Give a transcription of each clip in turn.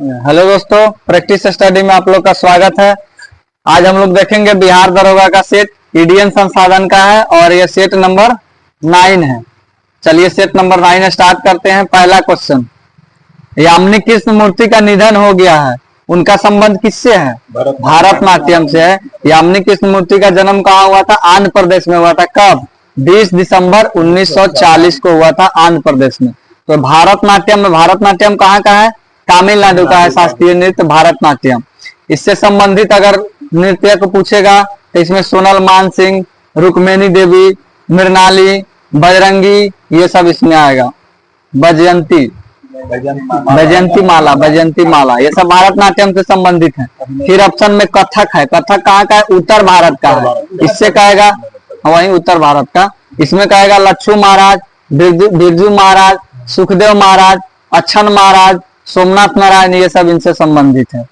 Hello दोस्तों, practice study में आप लोग का स्वागत है। आज हम लोग देखेंगे बिहार दरोगा का सेट ईडीएन संसाधन का है और ये सेट नंबर 9 है। चलिए सेट नंबर 9 स्टार्ट करते हैं। पहला क्वेश्चन, यामिनी कृष्णमूर्ति का निधन हो गया है, उनका संबंध किससे है? भारतनाट्यम से है। यामिनी कृष्णमूर्ति का जन्म कहाँ हुआ था? आंध्र प्रदेश में हुआ था। कब? 20 दिसंबर 1940 को हुआ था आंध्र प्रदेश में। तो भारतनाट्यम कहाँ का है? तमिलनाडु का है शास्त्रीय नृत्य भारतनाट्यम। इससे संबंधित अगर नृत्य को पूछेगा तो इसमें सोनल मानसिंह, रुक्मिणी देवी, मृणाली, बजरंगी, ये सब इसमें आएगा। बजयंती माला ये सब भारतनाट्यम से संबंधित है। फिर ऑप्शन में कथक है। कथक कहाँ का है? उत्तर भारत का है। इससे कहेगा वही उत्तर भारत का। इसमें कहेगा लच्छू महाराज, बिरजू महाराज, सुखदेव महाराज, अच्छन महाराज, सोमनाथ नारायण, ये सब इनसे संबंधित है।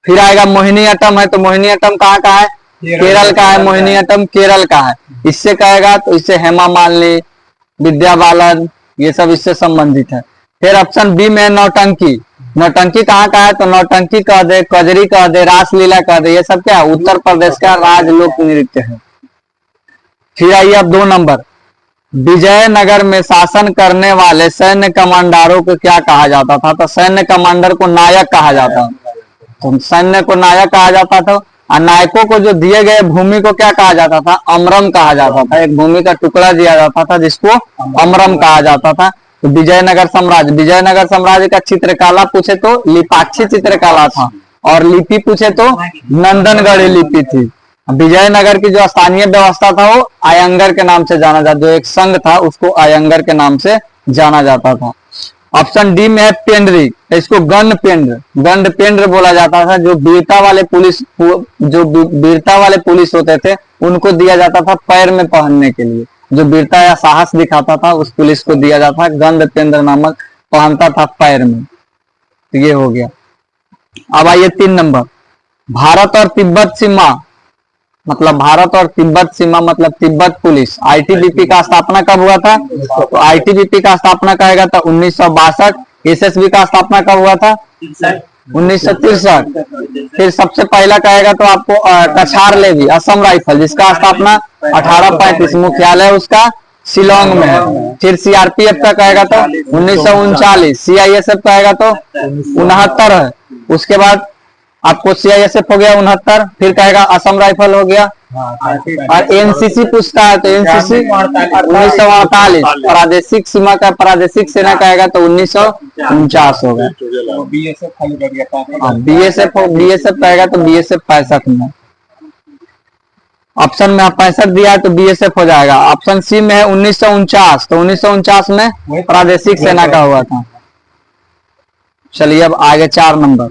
फिर आएगा मोहिनीअट्टम है। तो मोहिनीअट्टम कहाँ का है? केरल का है। मोहिनीअट्टम केरल का है। इससे कहेगा तो इससे हेमा मालिनी, विद्या बालन, ये सब इससे संबंधित है। फिर ऑप्शन बी में नौटंकी। नौटंकी कहाँ का है? तो नौटंकी कह दे, कजरी कह दे, रासलीला कह दे, ये सब क्या है? उत्तर प्रदेश का राजलोक नृत्य है। फिर आइए अब 2 नंबर, विजयनगर में शासन करने वाले सैन्य कमांडरों को क्या कहा जाता था? तो सैन्य कमांडर को नायक कहा जाता। तो सैन्य को नायक कहा जाता था। और नायकों को जो दिए गए भूमि को क्या कहा जाता था? अमरम कहा जाता था। एक भूमि का टुकड़ा दिया जाता था जिसको अमरम कहा जाता था। तो विजयनगर साम्राज्य का चित्रकला पूछे तो लिपाक्षी चित्रकला था और लिपि पूछे तो नंदनगढ़ी लिपि थी। विजयनगर की जो स्थानीय व्यवस्था था वो आयंगर के नाम से जाना जाता, जो एक संघ था उसको आयंगर के नाम से जाना जाता था। ऑप्शन डी में है पेंड्री। इसको गंडपेंड्र बोला जाता था। जो वीरता वाले पुलिस होते थे उनको दिया जाता था पैर में पहनने के लिए। जो वीरता या साहस दिखाता था उस पुलिस को दिया जाता था। गंडपेंद्र नामक पहनता था पैर में। तो ये हो गया। अब आइए 3 नंबर, भारत और तिब्बत सीमा मतलब तिब्बत पुलिस। आईटीबीपी का स्थापना कब हुआ था? तो आईटीबीपी का स्थापना कहेगा तो 1962। एसएसबी का स्थापना कब हुआ था? 1963। फिर सबसे पहला कहेगा तो आपको कछार लेवी असम राइफल, जिसका स्थापना 1835, मुख्यालय उसका शिलोंग में है। फिर सीआरपीएफ का कहेगा तो 1939। सीआईएसएफ कहेगा तो 69 है। उसके बाद आपको सीआईएसएफ हो गया 69। फिर कहेगा असम राइफल हो गया। और एनसीसी पूछता है तो एनसीसी 1948। प्रादेशिक सीमा का प्रादेशिक सेना कहेगा तो 1949 हो गया। बीएसएफ कहेगा तो बीएसएफ 65 में। ऑप्शन में 65 दिया है तो बीएसएफ हो जाएगा। ऑप्शन सी में है 1949। तो 1949 में प्रादेशिक सेना का हुआ था। चलिए अब आगे 4 नंबर,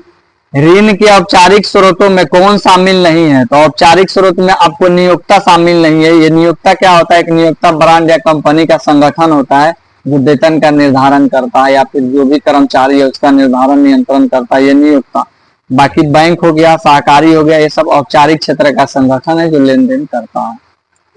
ऋण के औपचारिक स्रोतों में कौन शामिल नहीं है? तो औपचारिक स्रोत में आपको नियोक्ता शामिल नहीं है। ये नियोक्ता क्या होता है? एक नियोक्ता ब्रांड या कंपनी का संगठन होता है जो वेतन का निर्धारण करता है या फिर जो भी कर्मचारी है उसका निर्धारण नियंत्रण करता है, ये नियोक्ता। बाकी बैंक हो गया, सहकारी हो गया, ये सब औपचारिक क्षेत्र का संगठन है जो लेन देन करता है।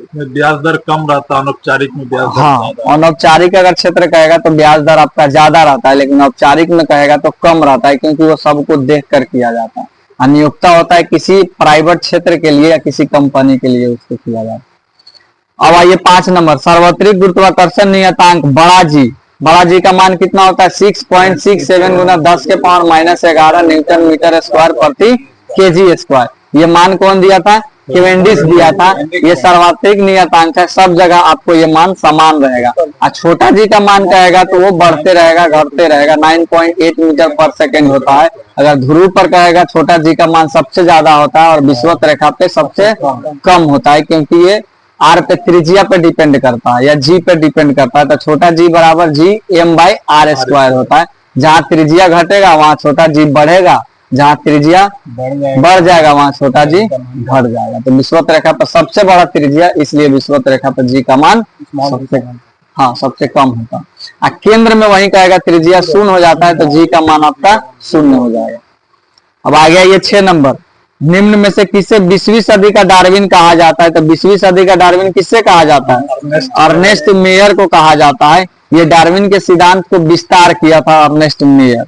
इसमें ब्याज दर कम रहता है, अनौपचारिक में ब्याज दर हाँ, अनौपचारिक अगर क्षेत्र कहेगा तो ब्याज दर आपका ज्यादा रहता है, लेकिन औपचारिक में कहेगा तो कम रहता है, क्योंकि वो सबको देख कर किया जाता है। नियोक्ता होता है किसी प्राइवेट क्षेत्र के लिए या किसी कंपनी के लिए उसको किया जाता है। अब आइए 5 नंबर, सार्वत्रिक गुरुत्वाकर्षण नियतांक बड़ा जी का मान कितना होता है? 6.67 गुना 10 के पावर -11 न्यूटन मीटर स्क्वायर प्रति केजी स्क्वायर। ये मान कौन दिया था? केवेंडिश दिया था। ये सर्वात्रिक नियतांक है, सब जगह आपको ये मान समान रहेगा। और छोटा जी का मान कहेगा तो वो बढ़ते रहेगा, घटते रहेगा। 9.8 मीटर पर सेकेंड होता है। अगर ध्रुव पर कहेगा छोटा जी का मान सबसे ज्यादा होता है और विषुवत रेखा पे सबसे कम होता है, क्योंकि ये आर पे त्रिज्या पे डिपेंड करता है या जी पे डिपेंड करता है। तो छोटा जी बराबर जी m/r² होता है। जहां त्रिज्या घटेगा वहां छोटा जी बढ़ेगा, जहां त्रिज्या बढ़ जाएगा वहां छोटा जी घट जाएगा। तो विषुवत रेखा पर सबसे बड़ा त्रिज्या, इसलिए विषुवत रेखा पर जी का मान सबसे कम होता है। केंद्र में वही कहेगा त्रिज्या 0 हो जाता है तो जी का मान आपका 0 हो जाएगा। अब आ गया ये 6 नंबर, निम्न में से किसे 20वीं सदी का डार्विन कहा जाता है? तो 20वीं सदी का डार्विन किससे कहा जाता है? अर्नेस्ट मेयर को कहा जाता है। ये डार्विन के सिद्धांत को विस्तार किया था अर्नेस्ट मेयर।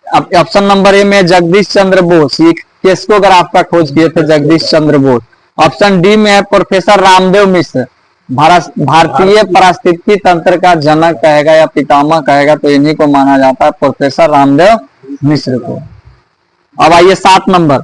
अब ऑप्शन नंबर ए में जगदीश चंद्र बोस, ये क्रेस्कोग्राफ का खोज किए थे जगदीश चंद्र बोस। ऑप्शन डी में है प्रोफेसर रामदेव मिश्र, भारतीय पारिस्थितिकी तंत्र का जनक कहेगा या पितामह कहेगा तो इन्हीं को माना जाता है, प्रोफेसर रामदेव मिश्र को। अब आइए 7 नंबर,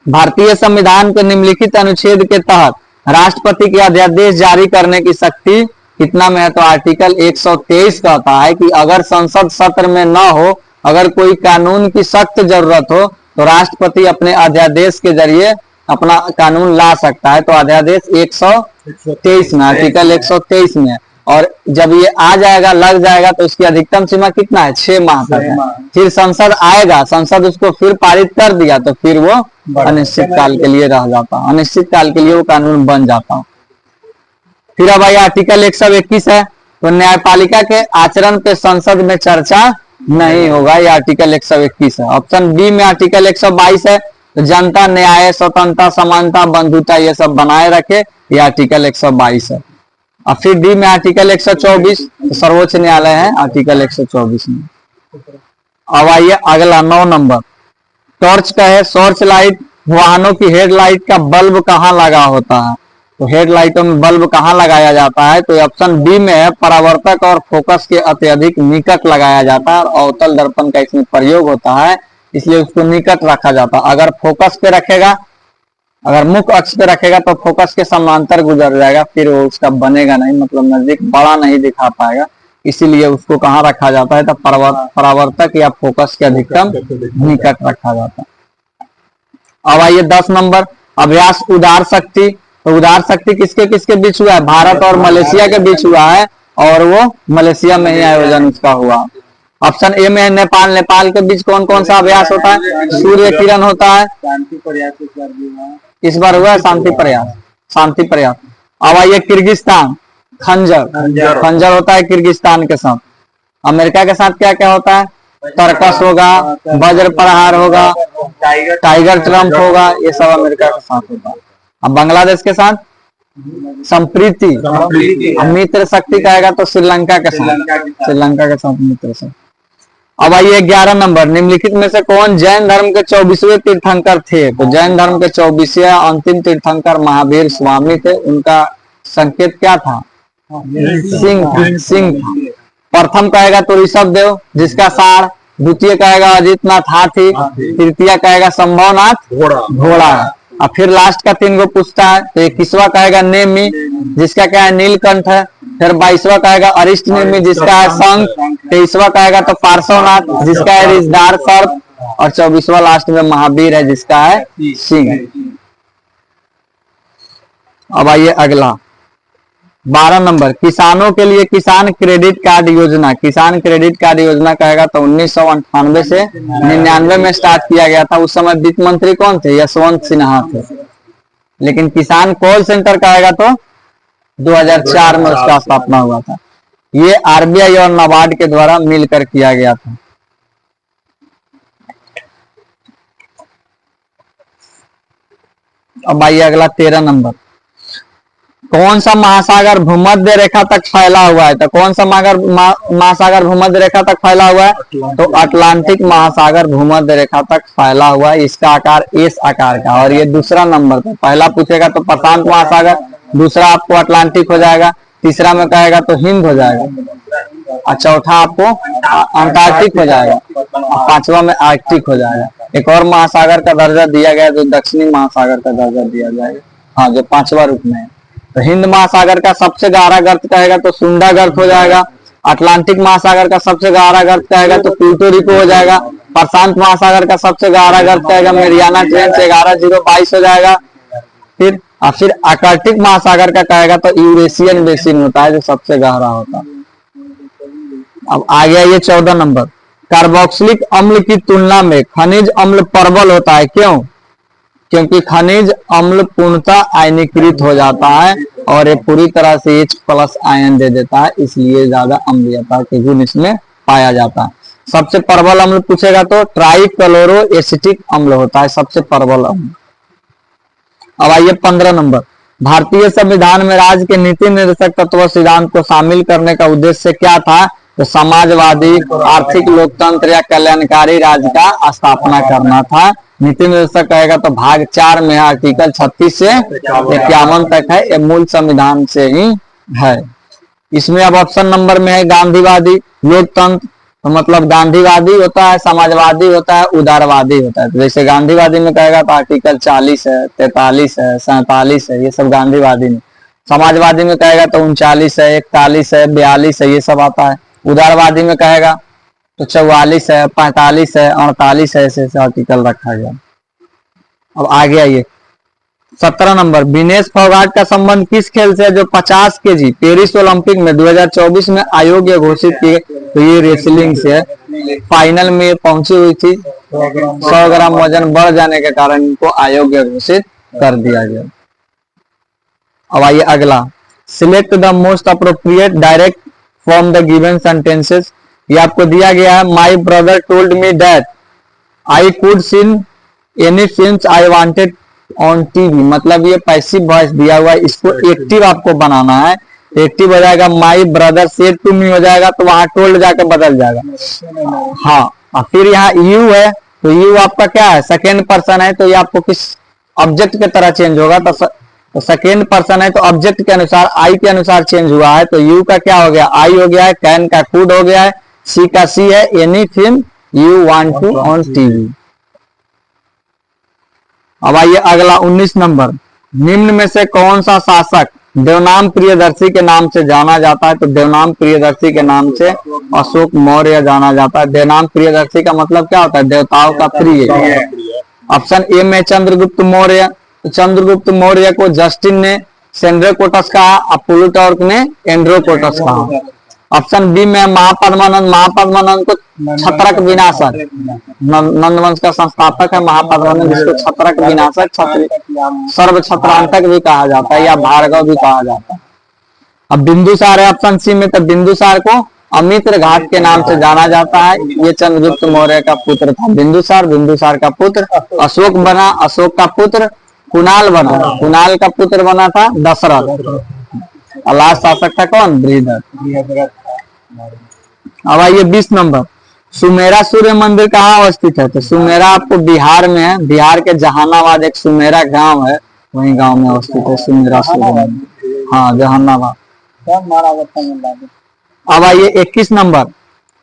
भारतीय संविधान के निम्नलिखित अनुच्छेद के तहत राष्ट्रपति के अध्यादेश जारी करने की शक्ति कितना में है? तो आर्टिकल 123 कहता है कि अगर संसद सत्र में न हो, अगर कोई कानून की सख्त जरूरत हो तो राष्ट्रपति अपने अध्यादेश के जरिए अपना कानून ला सकता है। तो अध्यादेश 123 में, आर्टिकल 123 में, और जब ये आ जाएगा, लग जाएगा, तो इसकी अधिकतम सीमा कितना है? 6 माह तक है। फिर संसद आएगा, संसद उसको फिर पारित कर दिया तो फिर वो अनिश्चित काल के लिए रह जाता, अनिश्चित काल के लिए वो कानून बन जाता। फिर अब भाई आर्टिकल 121 है, तो न्यायपालिका के आचरण पे संसद में चर्चा नहीं होगा, ये आर्टिकल 121 है। ऑप्शन बी में आर्टिकल 122 है, तो जनता, न्याय, स्वतंत्रता, समानता, बंधुता ये सब बनाए रखे, ये आर्टिकल 122 है। और फिर डी में आर्टिकल 124, तो सर्वोच्च न्यायालय है आर्टिकल 124 में। अब आइए अगला 9 नंबर, टॉर्च का है, टॉर्च लाइट वाहनों की हेडलाइट का बल्ब कहाँ लगा होता है? तो हेडलाइटों में बल्ब कहाँ लगाया जाता है? तो ऑप्शन बी में है परावर्तक और फोकस के अत्यधिक निकट लगाया जाता है, और अवतल दर्पण का इसमें प्रयोग होता है, इसलिए उसको निकट रखा जाता है। अगर फोकस पे रखेगा, अगर मुख्य अक्ष पे रखेगा तो फोकस के समांतर गुजर जाएगा, फिर वो उसका बनेगा नहीं, मतलब नजदीक बड़ा नहीं दिखा पाएगा, इसीलिए उसको कहाँ रखा जाता है? तो परावर्तक या फोकस के अधिकतम निकट रखा जाता है। अब आइए 10 नंबर, अभ्यास उदार शक्ति। तो उदार शक्ति किसके किसके बीच हुआ है? भारत और मलेशिया के बीच हुआ है, और वो मलेशिया में ही आयोजन उसका हुआ। ऑप्शन ए में है नेपाल, नेपाल के बीच कौन कौन सा अभ्यास होता है? सूर्य किरण होता है, शांति प्रयास इस बार हुआ है शांति प्रयास, शांति प्रयास। अब आइए किर्गिस्तान, खंजर, खंजर होता है किर्गिस्तान के साथ। अमेरिका के साथ क्या क्या होता है? तर्कस होगा, वज्र प्रहार होगा, टाइगर ट्रम्प होगा, ये सब अमेरिका के साथ होता है। अब बांग्लादेश के साथ संप्रीति, मित्र शक्ति कहेगा तो श्रीलंका के साथ, श्रीलंका के साथ मित्र शक्ति। अब आइए 11 नंबर, निम्नलिखित में से कौन जैन धर्म के 24वें तीर्थंकर थे? तो जैन धर्म के 24वें अंतिम तीर्थंकर महावीर स्वामी थे, उनका संकेत क्या था? सिंह, सिंह। प्रथम कहेगा तो ऋषभ देव जिसका सार, द्वितीय कहेगा अजितनाथ हाथी, तृतीय कहेगा संभवनाथ घोड़ा है। और फिर लास्ट का 3 गो पूछता है, तो 21वां कहेगा नेमी जिसका क्या है? नीलकंठ है। फिर 22वां कहेगा अरिष्ट नेमी जिसका है शंख, 23वां कहेगा तो पार्श्वनाथ जिसका है रिजदार सर्प, और 24वां लास्ट में महावीर है जिसका है सिंह। अब आइए अगला 12 नंबर, किसानों के लिए किसान क्रेडिट कार्ड योजना। किसान क्रेडिट कार्ड योजना कहेगा तो 1998 से 99 में स्टार्ट किया गया था। उस समय वित्त मंत्री कौन थे? यशवंत सिन्हा थे। लेकिन किसान कॉल सेंटर कहेगा तो 2004 में उसका स्थापना हुआ था। ये आरबीआई और नाबार्ड के द्वारा मिलकर किया गया था। अब आइए अगला 13 नंबर, कौन सा महासागर भूमध्य रेखा तक फैला हुआ है? तो कौन सा महासागर भूमध्य रेखा तक फैला हुआ है? तो अटलांटिक महासागर भूमध्य रेखा तक फैला हुआ है। इसका आकार एस आकार का, और ये दूसरा नंबर पे। पहला पूछेगा तो प्रशांत महासागर, दूसरा आपको अटलांटिक हो जाएगा, तीसरा में कहेगा तो हिंद हो जाएगा, और चौथा आपको अंटार्कटिक हो जाएगा, और 5वां में आर्कटिक हो जाएगा। एक और महासागर का दर्जा दिया गया जो दक्षिणी महासागर का दर्जा दिया जाएगा, हाँ, जो 5वां रूप में है। तो हिंद महासागर का सबसे गहरा गर्त कहेगा तो सुंडा गर्त हो जाएगा, अटलांटिक महासागर का सबसे गहरा गर्त कहेगा तो प्यूर्टो रिको हो जाएगा, प्रशांत महासागर का सबसे गहरा गर्त कहेगा मेरियाना ट्रेंच 11022 हो जाएगा। फिर आर्कटिक महासागर का कहेगा तो यूरेशियन बेसिन होता है जो सबसे गहरा होता है। अब आ गया ये 14 नंबर, कार्बोक्सिलिक अम्ल की तुलना में खनिज अम्ल प्रबल होता है, क्यों? क्योंकि खनिज अम्ल पूर्णतः आयनीकृत हो जाता है और ये पूरी तरह से H+ आयन दे देता है, इसलिए ज्यादा अम्लीयता के गुण इसमें पाया जाता है। सबसे प्रबल अम्ल पूछेगा तो ट्राइक्लोरो एसिटिक अम्ल होता है सबसे प्रबल अम्ल। अब आइए 15 नंबर, भारतीय संविधान में राज्य के नीति निर्देशक तत्व सिद्धांत को शामिल करने का उद्देश्य क्या था? तो समाजवादी, आर्थिक लोकतंत्र या कल्याणकारी राज्य का स्थापना करना था। नीति निर्देशक कहेगा तो भाग 4 में आर्टिकल 36 से 51 तक है, ये मूल संविधान से ही है। इसमें अब ऑप्शन नंबर में है गांधीवादी लोकतंत्र, तो मतलब गांधीवादी होता है, समाजवादी होता है, उदारवादी होता है। तो जैसे गांधीवादी में कहेगा तो आर्टिकल 40 है, 43 है, 47 है, ये सब गांधीवादी में। समाजवादी में कहेगा तो 39 है, 41 है, 42 है, ये सब आता है। उदारवादी में कहेगा तो 44 है, 45 है, 48 है, ऐसे आर्टिकल रखा गया। अब आगे आइए 17 नंबर, विनेश फोगाट का संबंध किस खेल से है जो 50 केजी पेरिस ओलंपिक में 2024 में अयोग्य घोषित किए? तो ये रेसलिंग से है। फाइनल में पहुंची हुई थी, 100 ग्राम वजन बढ़ जाने के कारण इनको अयोग्य घोषित कर दिया गया। अब आइए अगला, select the most appropriate direct from the given sentences. ये आपको दिया गया है, my brother told me that I could seen any films I wanted on TV, मतलब ये पैसिव वॉइस दिया हुआ है, इसको एक्टिव आपको बनाना है। एक्टिव हो जाएगा my brother said to me हो जाएगा, तो वहां टोल्ड जाके बदल जाएगा। हाँ, और फिर यहाँ यू है, तो यू आपका क्या है, सेकेंड पर्सन है, तो ये आपको किस ऑब्जेक्ट के तरह चेंज होगा। तो सेकेंड पर्सन है तो ऑब्जेक्ट के अनुसार आई के अनुसार चेंज हुआ है। तो यू का क्या हो गया, आई हो गया है, कैन का कुड हो गया है, सी का सी है, any film you want to on TV. अब आइए अगला 19 नंबर, निम्न में से कौन सा शासक देवनाम प्रियदर्शी के नाम से जाना जाता है? तो देवनाम प्रियदर्शी के नाम से अशोक मौर्य जाना जाता है। देवनाम प्रियदर्शी का मतलब क्या होता है, देवताओं का प्रिय। ऑप्शन ए में चंद्रगुप्त मौर्य, तो चंद्रगुप्त मौर्य को जस्टिन ने सेंड्रोकोटस कहा, प्लूटार्क ने एंड्रोकोटस कहा। ऑप्शन बी में महापद्मानंद, महापद्मानंद को छत्रक विनाशक, नंद वंश का संस्थापक है महापद्मानंद, जिसको छत्रक विनाशक, सर्व छत्रांतक भी कहा जाता है या भार्गव भी कहा जाता है। अब बिंदुसार है ऑप्शन सी में, तो बिंदुसार को अमित्र घाट के नाम से जाना जाता है। ये चंद्रगुप्त मौर्य का पुत्र था बिंदुसार, बिंदुसार का पुत्र अशोक बना, अशोक का पुत्र कुणाल बना, कुणाल का पुत्र बना था दशरथ, और लास्ट शासक था कौन, बृहद्रथ। अब आइए 20 नंबर, सुमेरा सूर्य मंदिर कहाँ अवस्थित है? तो सुमेरा आपको बिहार में है, बिहार के जहानाबाद एक सुमेरा गांव है, वही गांव में अवस्थित है सुमेरा सूर्य मंदिर। हाँ, जहानाबाद। अब आइए 21 नंबर,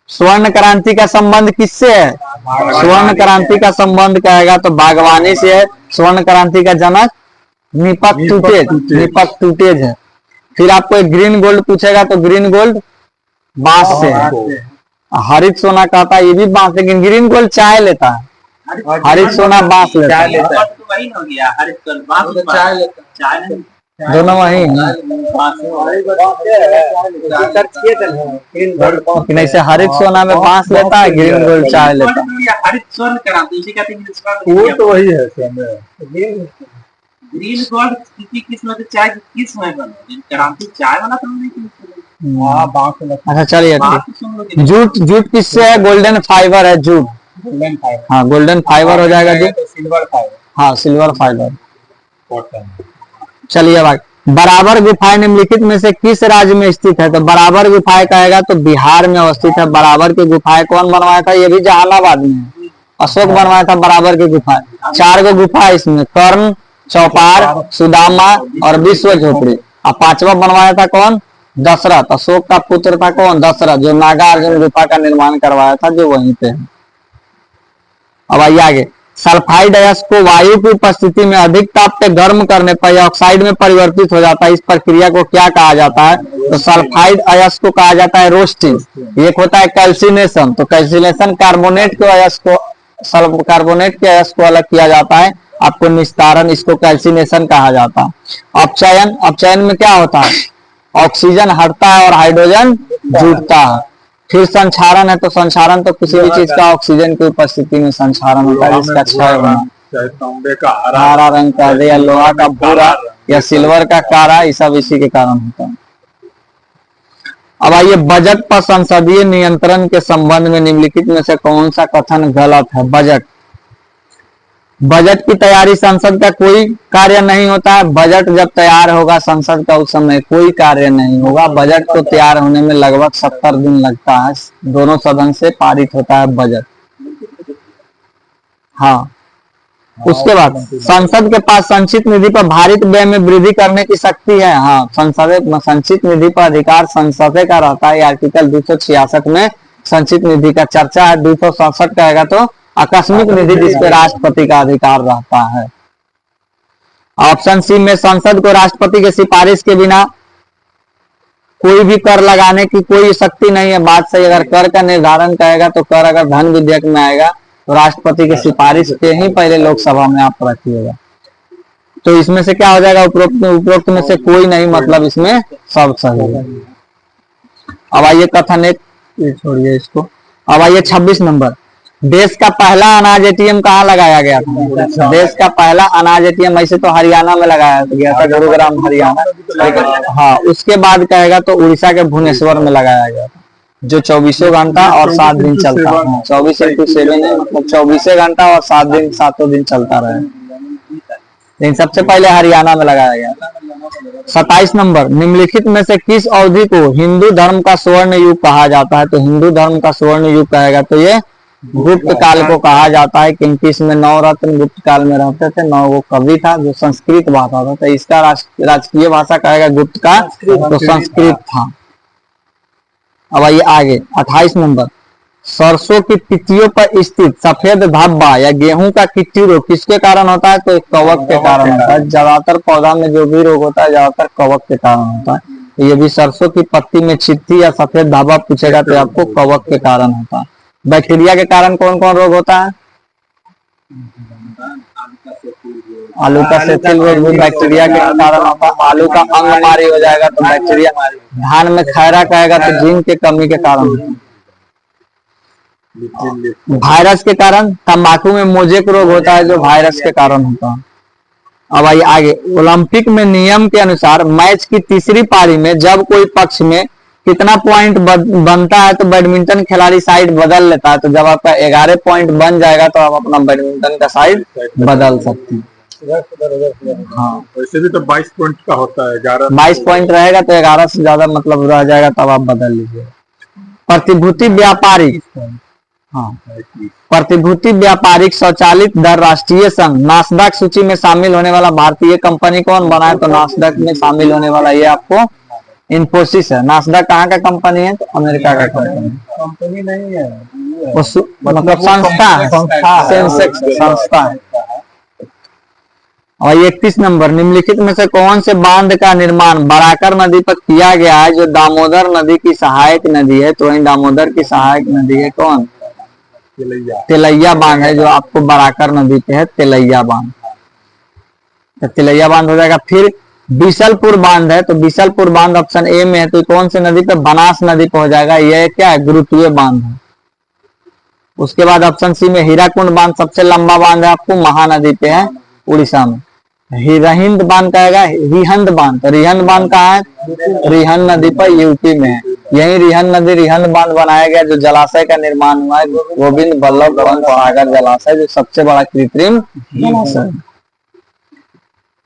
स्वर्ण क्रांति का संबंध किससे है? स्वर्ण क्रांति का संबंध कहेगा तो बागवानी से है। स्वर्ण क्रांति का जनक निपक टूटेज, निपक टूटेज है। फिर आपको एक ग्रीन गोल्ड पूछेगा तो ग्रीन गोल्ड बांस से है। हरित सोना कहता है ये भी बांस, लेकिन ग्रीन गोल्ड चाय लेता है, हरित सोना बांस लेता है। दोनों वही लेकिन ऐसे हरित सोना में बांस लेता है, ग्रीन गोल्ड चाय लेता है। हरित स्वर्ण क्रांति वो तो वही है, ग्रीन गोल्ड किस में चाय किस में बना, क्रांति चाय बना तो नहीं। अच्छा चलिए, जूट, जूट किससे है? गोल्डन फाइबर है जूट, गोल्डन फाइबर। हाँ गोल्डन फाइबर हो जाएगा जूट, सिल्वर फाइबर। हाँ सिल्वर फाइबर। चलिए भाई, बराबर गुफाएं निम्नलिखित में से किस राज्य में स्थित है? तो बराबर गुफाएं कहेगा तो बिहार में अवस्थित है। बराबर की गुफाएं कौन बनवाया था? ये भी जहानाबाद में है, अशोक बनवाया था बराबर की गुफाएं। 4 गो गुफा है इसमें, कर्ण, चौपार, सुदामा और विश्व झोपड़ी। और 5वां बनवाया था कौन? दशरथ, अशोक का पुत्र था कौन? दशरथ, जो नागार्जुन गुफा का निर्माण करवाया था, जो वहीं पे है। अब आइए आगे, सल्फाइड अयस्क को वायु की उपस्थिति में अधिक ताप पे गर्म करने पर यह ऑक्साइड में परिवर्तित हो जाता है, इस प्रक्रिया को क्या कहा जाता है? तो सल्फाइड अयस्क को कहा जाता है रोस्टिंग। एक होता है कैल्सिनेशन, तो कैल्सिनेशन कार्बोनेट के अयस्क को, कार्बोनेट के अयस्क को अलग किया जाता है, आपको निस्तारण, इसको कैल्सिनेशन कहा जाता है। अपचयन, अपचयन में क्या होता है? ऑक्सीजन हटता है और हाइड्रोजन जुड़ता है। फिर संक्षारण है, तो संक्षारण तो किसी भी चीज का ऑक्सीजन की उपस्थिति में संक्षारण होता है, इसका क्षय होना। तांबे का हरा रंग का या लोहा का भूरा या सिल्वर का कारा, ये सब इसी के कारण होता है। अब आइए, बजट पर संसदीय नियंत्रण के संबंध में निम्नलिखित में से कौन सा कथन गलत है? बजट, बजट की तैयारी संसद का कोई कार्य नहीं होता है। बजट जब तैयार होगा संसद का उस समय कोई कार्य नहीं होगा। बजट को तैयार होने में लगभग 70 दिन लगता है। दोनों सदन से पारित होता है बजट। हाँ, उसके बाद संसद के पास संचित निधि पर भारित व्यय में वृद्धि करने की शक्ति है। हाँ, संसद संचित निधि पर अधिकार संसद का रहता है। आर्टिकल 266 में संचित निधि का चर्चा है। 267 कहेगा तो आकस्मिक निधि जिसपे राष्ट्रपति का अधिकार रहता है। ऑप्शन सी में संसद को राष्ट्रपति के सिफारिश के बिना कोई भी कर लगाने की कोई शक्ति नहीं है। बात सही। अगर कर का निर्धारण कहेगा तो कर अगर धन विधेयक में आएगा तो राष्ट्रपति के सिफारिश के ही पहले लोकसभा में आप रखिएगा। तो इसमें से क्या हो जाएगा? उपरोक्त में से कोई नहीं, मतलब इसमें सब सही है। अब आइए कथन एक, छोड़िए इसको। अब आइए 26 नंबर। देश का पहला अनाज एटीएम कहाँ लगाया गया था? देश का पहला अनाज एटीएम ऐसे तो हरियाणा में लगाया गया था, गुरुग्राम हरियाणा। हाँ, उसके बाद कहेगा तो उड़ीसा के भुवनेश्वर में लगाया गया था, जो 24 घंटा और 7 दिन चलता है। 24x7 है, मतलब 24 घंटा और 7 दिन, 7 दिन चलता रहे। लेकिन सबसे पहले हरियाणा में लगाया गया। 27 नंबर। निम्नलिखित में से किस अवधि को हिंदू धर्म का स्वर्ण युग कहा जाता है? तो हिंदू धर्म का स्वर्ण युग कहेगा तो ये गुप्त काल को कहा जाता है, क्योंकि इसमें 9 रत्न गुप्त काल में रहते थे। 9 वो कवि था जो संस्कृत भाषा था, तो इसका राजकीय भाषा कहेगा गुप्त का, तो संस्कृत था। अब आइए आगे 28 नंबर। सरसों की पितियों पर स्थित सफेद धब्बा या गेहूं का किट्टी रोग किसके कारण होता है? तो कवक के कारण होता है। ज्यादातर पौधा में जो भी रोग होता है ज्यादातर कवक के कारण होता है। तो ये भी सरसों की पत्ती में चित्ती या सफेद धब्बा पूछेगा तो आपको कवक के कारण होता है। बैक्टीरिया के कारण कौन कौन रोग होता है? आलू का सेथिल रोग भी बैक्टीरिया के कारण होता है। आलू का अंग मारी हो जाएगा तो बैक्टीरिया। धान में खैरा कहेगा तो जिंक के कमी के कारण होता है। वायरस के कारण। तंबाकू में मोजेक रोग होता है जो वायरस के कारण होता है। अब आइए आगे। ओलंपिक में नियम के अनुसार मैच की तीसरी पारी में जब कोई पक्ष में कितना पॉइंट बनता है तो बैडमिंटन खिलाड़ी साइड बदल लेता है। तो जब आपका 11 पॉइंट बन जाएगा तो आप अपना बैडमिंटन का साइड बदल सकते हैं। हाँ, वैसे भी तो 22 पॉइंट का होता है। 22 पॉइंट रहेगा तो 11 से ज्यादा मतलब रह जाएगा तब आप बदल लीजिए। प्रतिभूति व्यापारिक। हाँ, प्रतिभूति व्यापारिक स्वचालित दर राष्ट्रीय संघ नास्डॉक सूची में शामिल होने वाला भारतीय कंपनी कौन बना है? तो नास्डॉक में शामिल होने वाला ये आपको इन्फोसिस है। नास्डॉक कहाँ का कंपनी है? तो अमेरिका का कंपनी नहीं है, मतलब संस्था है, सेंसेक्स संस्था है। और 31 नंबर। निम्नलिखित में से कौन से बांध का निर्माण बराकर नदी पर किया गया है जो दामोदर नदी की सहायक नदी है? तो वही दामोदर की सहायक नदी है कौन? तिलैया बांध है जो आपको बराकर नदी पे है, तिलैया बांध। तो तिलैया बांध हो जाएगा। फिर बीसलपुर बांध है, तो बीसलपुर बांध ऑप्शन ए में है, तो कौन सी नदी पे? बनास नदी पे हो जाएगा। यह क्या है? गुरुत्वीय बांध है। उसके बाद ऑप्शन सी में हीराकुंड बांध सबसे लंबा बांध है, आपको महानदी पे है उड़ीसा में। रिहिंद बांध कहेगा, रिहंद बांध। तो रिहंद बांध कहाँ है? रिहंद नदी पर यूपी में है। यही रिहंद नदी रिहंद बांध बनाया गया जो जलाशय का निर्माण हुआ है गोविंद बल्लभ पंत सागर जलाशय, जो सबसे बड़ा कृत्रिम जलाशय।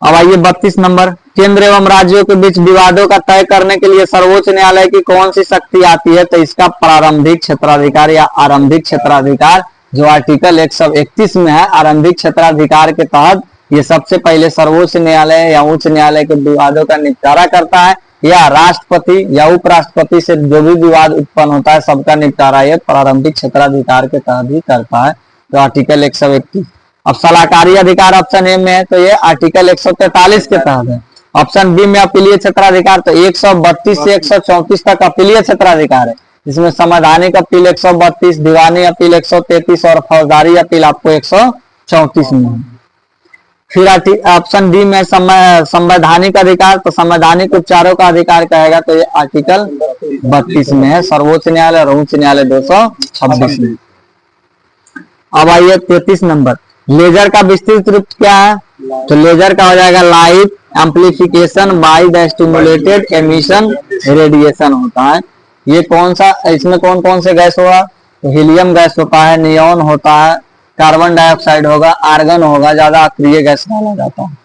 अब आइए 32 नंबर। केंद्र एवं राज्यों के बीच विवादों का तय करने के लिए सर्वोच्च न्यायालय की कौन सी शक्ति आती है? तो इसका प्रारंभिक क्षेत्राधिकार या आरंभिक क्षेत्राधिकार, जो आर्टिकल 131 में है। आरंभिक क्षेत्राधिकार के तहत ये सबसे पहले सर्वोच्च न्यायालय या उच्च न्यायालय के विवादों का निपटारा करता है, या राष्ट्रपति या उपराष्ट्रपति से जो भी विवाद उत्पन्न होता है सबका निपटारा ये प्रारंभिक क्षेत्राधिकार के तहत ही करता है, तो आर्टिकल 131। अब सलाहकारी अधिकार ऑप्शन ए में है, तो ये आर्टिकल 143 के तहत है। ऑप्शन बी में अपीलीय क्षेत्राधिकार, तो 132 से 134 तक अपीलीय क्षेत्राधिकार है। इसमें संवैधानिक अपील 132, दीवानी अपील 133 और फौजदारी अपील आपको 134 में है। फिर ऑप्शन डी में संवैधानिक अधिकार, तो संवैधानिक उपचारों का अधिकार कहेगा तो ये आर्टिकल 32 में है। सर्वोच्च न्यायालय और उच्च न्यायालय 226 में। अब आइए 33 नंबर। लेजर का विस्तृत रूप क्या है? तो लेजर का हो जाएगा light amplification by the stimulated emission radiation होता है। ये कौन सा, इसमें कौन कौन से गैस होगा? तो हीलियम गैस होता है, नियॉन होता है, कार्बन डाइऑक्साइड होगा, आर्गन होगा, ज्यादा अक्रिय गैस डाला जाता है।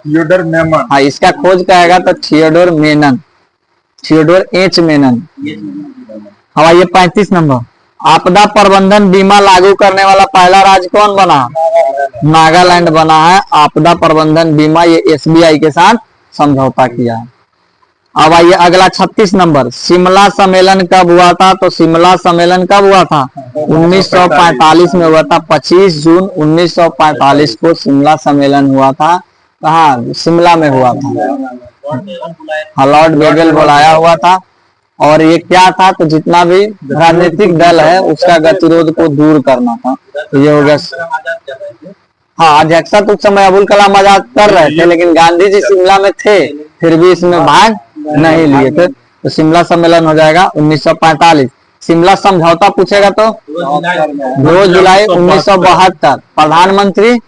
थियोडर मेमन। हाँ, इसका खोज करेगा तो Theodore Menon, Theodore H Menon. हाँ, ये 35 नंबर, आपदा प्रबंधन बीमा लागू करने वाला पहला राज्य कौन बना? नागालैंड बना है आपदा प्रबंधन बीमा, ये एसबीआई के साथ समझौता किया है। अब आइए अगला 36 नंबर, शिमला सम्मेलन कब हुआ था? तो शिमला सम्मेलन कब हुआ था? 1945 में हुआ था। 25 जून 1945 को शिमला सम्मेलन हुआ था। कहाँ? शिमला में हुआ था। लॉर्ड बेगल बुलाया हुआ था। और ये क्या था? तो जितना भी राजनीतिक दल है उसका गतिरोध को दूर करना था। तो ये हो गया। हाँ, अध्यक्षता तो उस समय अबुल कलाम आजाद कर रहे थे, लेकिन गांधी जी शिमला में थे, फिर भी इसमें भाग नहीं लिए थे। तो शिमला सम्मेलन हो जाएगा 1945। शिमला समझौता पूछेगा तो 2 जुलाई 1972। प्रधानमंत्री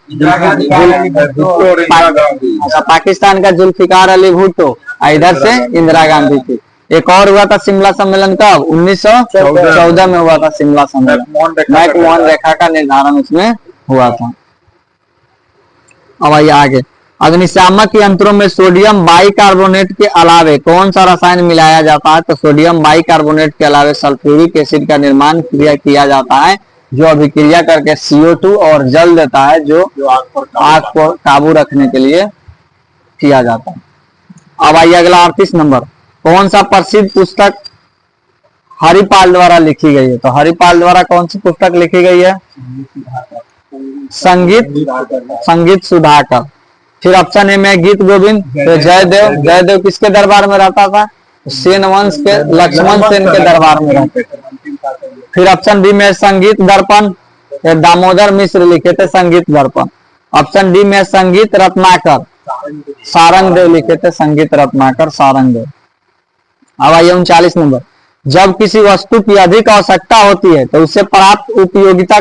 पाकिस्तान का जुल्फिकार अली भुट्टो, इधर से इंदिरा गांधी थी। एक और हुआ था शिमला सम्मेलन कब? 1914 में हुआ था शिमला सम्मेलन। मैकमोहन रेखा का निर्धारण उसमें हुआ था। अब आइए आगे, अग्निशामक यंत्रों में सोडियम बाइकार्बोनेट के अलावे कौन सा रसायन मिलाया जाता है? तो सोडियम बाइकार्बोनेट के अलावे सल्फ्यूरिक एसिड का निर्माण किया जाता है, जो अभिक्रिया करके CO2 और जल देता है, जो आग को काबू रखने के लिए किया जाता है। अब आइए अगला 38 नंबर, कौन सा प्रसिद्ध पुस्तक हरिपाल द्वारा लिखी गई है? तो हरिपाल द्वारा कौन सी पुस्तक लिखी गई है? संगीत सुधाकर। फिर ऑप्शन ए में गीत गोविंद, तो जयदेव। जयदेव किसके दरबार में रहता था? सेन वंश के लक्ष्मण सेन के दरबार में रहते थे। फिर ऑप्शन बी में संगीत दर्पण, दामोदर मिश्र लिखे थे संगीत दर्पण। ऑप्शन डी में संगीत रत्नाकर, सारंगदेव लिखे थे संगीत रत्नाकर, सारंगदेव। अब आइए 39 नंबर, जब किसी वस्तु की अधिक आवश्यकता होती है तो उससे प्राप्त उपयोगिता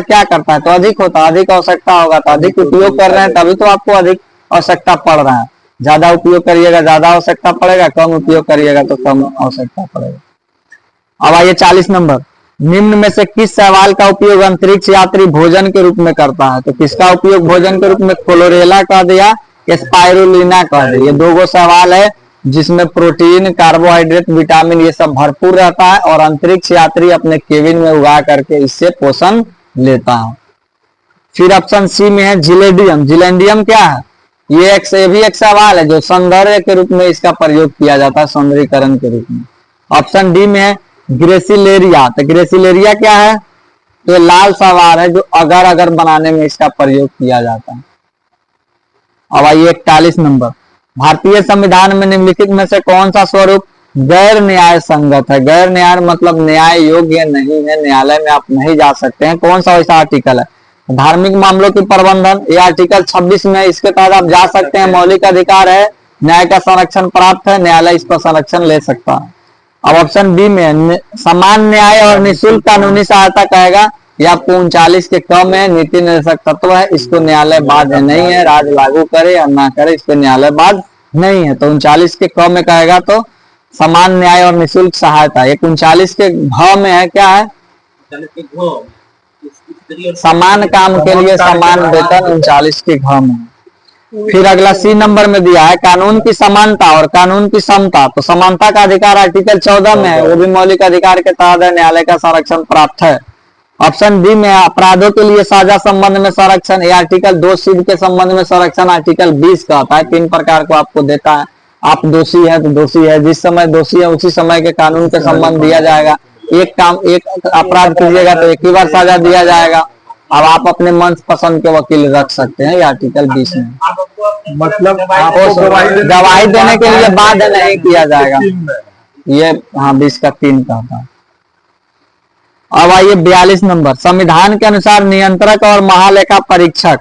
क्या करता है? तो अधिक होता है। अधिक आवश्यकता होगा तो अधिक उपयोग कर रहे हैं, तभी तो आपको अधिक आवश्यकता पड़ रहा है। ज्यादा उपयोग करिएगा ज्यादा आवश्यकता पड़ेगा, कम उपयोग करिएगा तो कम आवश्यकता पड़ेगा। अब आइए 40 नंबर, निम्न में से किस शैवाल का उपयोग अंतरिक्ष यात्री भोजन के रूप में करता है? तो किसका उपयोग भोजन के रूप में? क्लोरेला कह दिया, स्पाइरुलिना कह दिया। ये 2 सवाल है जिसमें प्रोटीन, कार्बोहाइड्रेट, विटामिन ये सब भरपूर रहता है, और अंतरिक्ष यात्री अपने केबिन में उगा करके इससे पोषण लेता है। फिर ऑप्शन सी में है जिलेडियम। जिलेडियम क्या है? ये भी एक सवाल है जो सौंदर्य के रूप में इसका प्रयोग किया जाता है, सौंदर्यीकरण के रूप में। ऑप्शन डी में है ग्रेसिलेरिया। तो ग्रेसिलेरिया क्या है? तो लाल सवाल है जो अगर अगर बनाने में इसका प्रयोग किया जाता है। अब आइए 41 नंबर, भारतीय संविधान में निम्नलिखित में से कौन सा स्वरूप गैर न्याय संगत है? गैर न्याय मतलब न्याय योग्य नहीं है, न्यायालय में आप नहीं जा सकते हैं। कौन सा ऐसा आर्टिकल है? धार्मिक मामलों की प्रबंधन, ये आर्टिकल 26 में, इसके तहत आप जा सकते हैं, मौलिक अधिकार है, न्याय का संरक्षण प्राप्त है, न्यायालय इस पर संरक्षण ले सकता है। अब ऑप्शन बी में समान न्याय और निःशुल्क कानूनी सहायता कहेगा, ये आपको 39 के कम है, नीति निर्देशक तत्व है, इसको न्यायालय बाध्य नहीं है, राज्य लागू करे या ना करे इस पर न्यायालय बाध्य नहीं है। तो 39 के क में कहेगा तो समान न्याय और निःशुल्क सहायता। एक 39 के घ में है, क्या है? समान काम के लिए समान वेतन, 39 के घ में। फिर अगला सी नंबर में दिया है कानून की समानता और कानून की समता। तो समानता का अधिकार आर्टिकल 14 में है, वो भी मौलिक अधिकार के तहत है, न्यायालय का संरक्षण प्राप्त है। ऑप्शन बी में अपराधों के लिए साझा संबंध में संरक्षण, ये आर्टिकल 2 सिद्ध के संबंध में संरक्षण आर्टिकल 20 का आता है। 3 प्रकार को आपको देता है, आप दोषी है तो दोषी है, जिस समय दोषी है उसी समय के कानून के संबंध दिया जाएगा। एक अपराध कीजिएगा तो एक ही बार साझा दिया जाएगा। अब आप अपने मन पसंद के वकील रख सकते हैं, ये आर्टिकल 20 में। मतलब गवाही देने के लिए बाध्य नहीं किया जाएगा, ये हाँ 20 का 3 का था। अब आइए 42 नंबर, संविधान के अनुसार नियंत्रक और महालेखा परीक्षक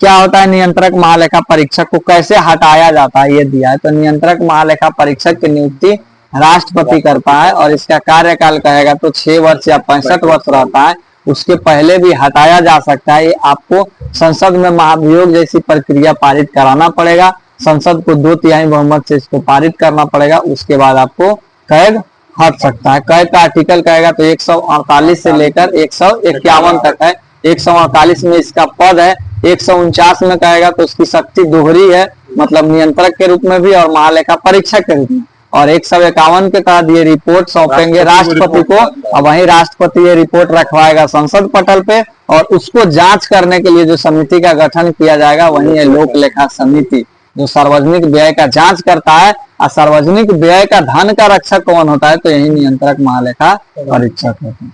क्या होता है? नियंत्रक महालेखा परीक्षक को कैसे हटाया जाता है ये दिया है। तो नियंत्रक महालेखा परीक्षक की नियुक्ति राष्ट्रपति करता है और इसका कार्यकाल कहेगा तो 6 वर्ष या 65 वर्ष रहता है। उसके पहले भी हटाया जा सकता है। ये आपको संसद में महाभियोग जैसी प्रक्रिया पारित कराना पड़ेगा, संसद को 2/3 बहुमत से इसको पारित करना पड़ेगा, उसके बाद आपको कैद हट सकता है। कै का आर्टिकल कहेगा तो 148 से लेकर 151 तक है। 148 में इसका पद है, 149 में कहेगा तो उसकी शक्ति दोहरी है, मतलब नियंत्रक के रूप में भी और महालेखा परीक्षक के रूप में। और 151 के तहत ये रिपोर्ट सौंपेंगे राष्ट्रपति को, और वहीं राष्ट्रपति ये रिपोर्ट रखवाएगा संसद पटल पे, और उसको जांच करने के लिए जो समिति का गठन किया जाएगा वही है लोक लेखा समिति, जो सार्वजनिक व्यय का जांच करता है। और सार्वजनिक व्यय का धन का रक्षक कौन होता है, तो यही नियंत्रक महालेखा परीक्षक होते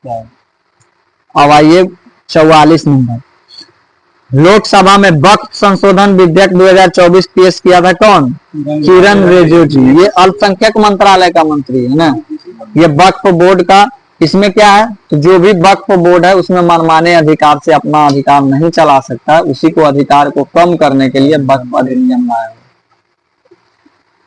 हैं। अब आइए 44 नंबर, लोकसभा में वक्फ संशोधन विधेयक 2024 पेश किया था कौन? किरण रिजिजू जी। ये अल्पसंख्यक मंत्रालय का मंत्री है ना। ये वक्फ बोर्ड का, इसमें क्या है, तो जो भी वक्फ बोर्ड है उसमें मनमाने अधिकार से अपना अधिकार नहीं चला सकता है, उसी को अधिकार को कम करने के लिए वक्फ अधिनियम लाया।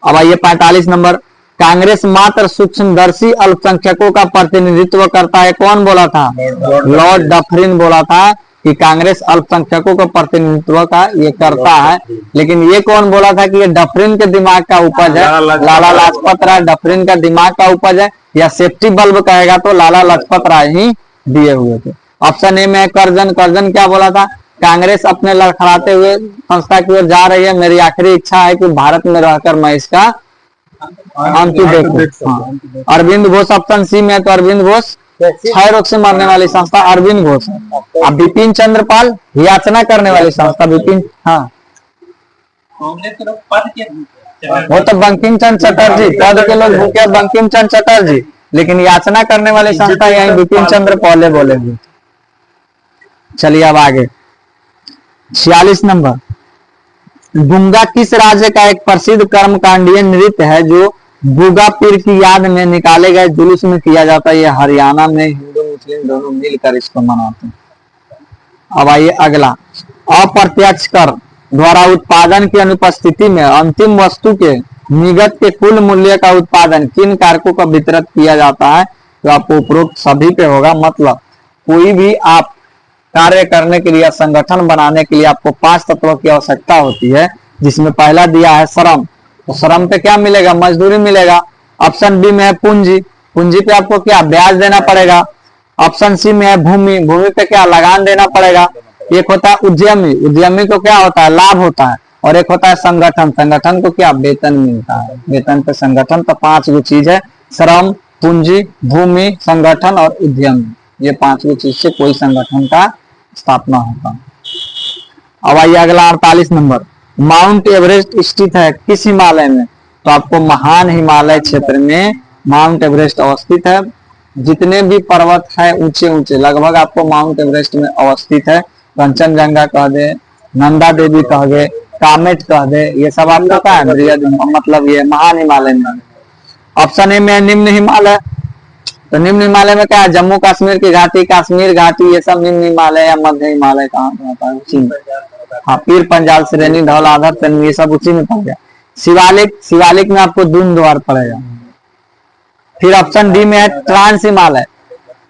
अब आइए 45 नंबर, कांग्रेस मात्र सूक्ष्मदर्शी अल्पसंख्यकों का प्रतिनिधित्व करता है, कौन बोला था? लॉर्ड डफरिन बोला था कि कांग्रेस अल्पसंख्यकों का प्रतिनिधित्व का ये करता है। लेकिन ये कौन बोला था कि ये डफरिन के दिमाग का उपज है? लाला लाजपत राय डफरिन का दिमाग का उपज है, या सेफ्टी बल्ब कहेगा तो लाला लाजपत राय ही दिए हुए थे। ऑप्शन ए में कर्जन, कर्जन क्या बोला था? कांग्रेस अपने लड़खड़ाते हुए संस्था की ओर जा रही है, मेरी आखिरी इच्छा है कि भारत में रहकर मैं इसका अंत देखूं। हाँ। अरविंद घोष ऑप्शन सी में, तो अरविंद घोष क्षय रोग से मरने वाली संस्था अरविंद घोष है। अब बिपिन चंद्र पाल याचना करने वाली संस्था बिपिन, हाँ वो तो बंकिम चंद्र चटर्जी, पद के लोग भूखे बंकिम चंद्र चटर्जी, लेकिन याचना करने वाली संस्था यही बिपिन चंद्र पॉले बोलेंगे। चलिए अब आगे 46 नंबर, गुंगा किस राज्य का एक प्रसिद्ध कर्मकांडीय नृत्य है जो गुगा पीर की याद में निकाले गए जुलूस में किया जाता है? ये हरियाणा में हिंदू मुस्लिम दोनों मिलकर इसको मनाते हैं। अब आइए अगला, अप्रत्यक्ष कर द्वारा उत्पादन की अनुपस्थिति में अंतिम वस्तु के निगत के कुल मूल्य का उत्पादन किन कारकों का वितरित किया जाता है? तो आपको उपरोक्त सभी पे होगा। मतलब कोई भी आप कार्य करने के लिए, संगठन बनाने के लिए आपको 5 तत्वों की आवश्यकता होती है, जिसमें पहला दिया है श्रम। तो श्रम पे क्या मिलेगा? मजदूरी मिलेगा। ऑप्शन बी में है पूंजी, पूंजी पे आपको क्या? ब्याज देना पड़ेगा। ऑप्शन सी में है भूमि, भूमि पे क्या? लगान देना पड़ेगा। एक होता है उद्यमी, उद्यमी को क्या होता है? लाभ होता है। और एक होता है संगठन, संगठन को क्या? वेतन मिलता है। वेतन पे संगठन, तो 5 गो चीज है, श्रम, पूंजी, भूमि, संगठन और उद्यमी। ये 5 गो चीज से कोई संगठन का स्थापना होता है। अब आइए अगला 48 नंबर, माउंट एवरेस्ट स्थित है किस हिमालय में? तो आपको महान हिमालय क्षेत्र में माउंट एवरेस्ट अवस्थित है। जितने भी पर्वत है ऊंचे ऊंचे लगभग आपको माउंट एवरेस्ट में अवस्थित है। कंचनजंगा कह दे, नंदा देवी कह दे, कामेट कह दे, ये सब आपका क्या है? मतलब ये महान हिमालय में। ऑप्शन ए में निम्न हिमालय, तो निम्न हिमालय में क्या है? जम्मू कश्मीर की घाटी, कश्मीर घाटी, ये सब निम्न हिमालय या मध्य हिमालय कहाँ होता है? उसी में। हाँ, पीर पंजाल श्रेणी, धौलाधर श्रेणी, ये सब उसी में पड़ गया। शिवालिक, शिवालिक में आपको दून द्वार पड़ेगा। फिर ऑप्शन डी में है ट्रांस हिमालय,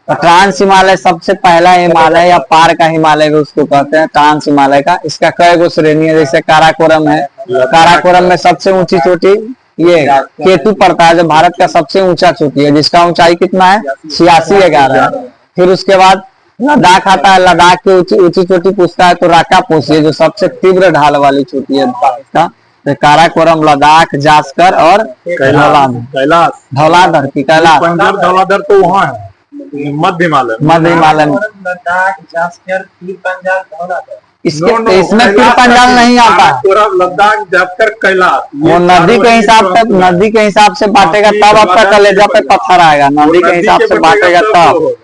तो ट्रांस हिमालय सबसे पहला हिमालय या पार का हिमालय उसको कहते हैं ट्रांस हिमालय का। इसका कई गो श्रेणी है, जैसे काराकोरम है, काराकोरम में सबसे ऊंची चोटी ये केतु पड़ता है, जो भारत का सबसे ऊंचा चोटी है, जिसका ऊंचाई कितना है? 86,11। फिर उसके बाद लद्दाख आता है, लद्दाख की ऊंची चोटी पूछता है तो राकापोशी है, जो सबसे तीव्र ढाल वाली चोटी है भारत का। तो काराकोरम, लद्दाख, जास्कर और कैलाश, धौलाधर की कैलाश, धौलाधर तो वहाँ है मध्य हिमालय, मध्य हिमालय में। लद्दाख, जास्कर, पीर पंजाल, धौलाधर, इसमें पीर पंजाल नहीं आता है। पूरा लद्दाख, जास्कर, कैलाश, वो नदी के हिसाब से, नदी के हिसाब से बांटेगा तब आपका कलेजा पे पत्थर आएगा। नदी के हिसाब से बांटेगा तब,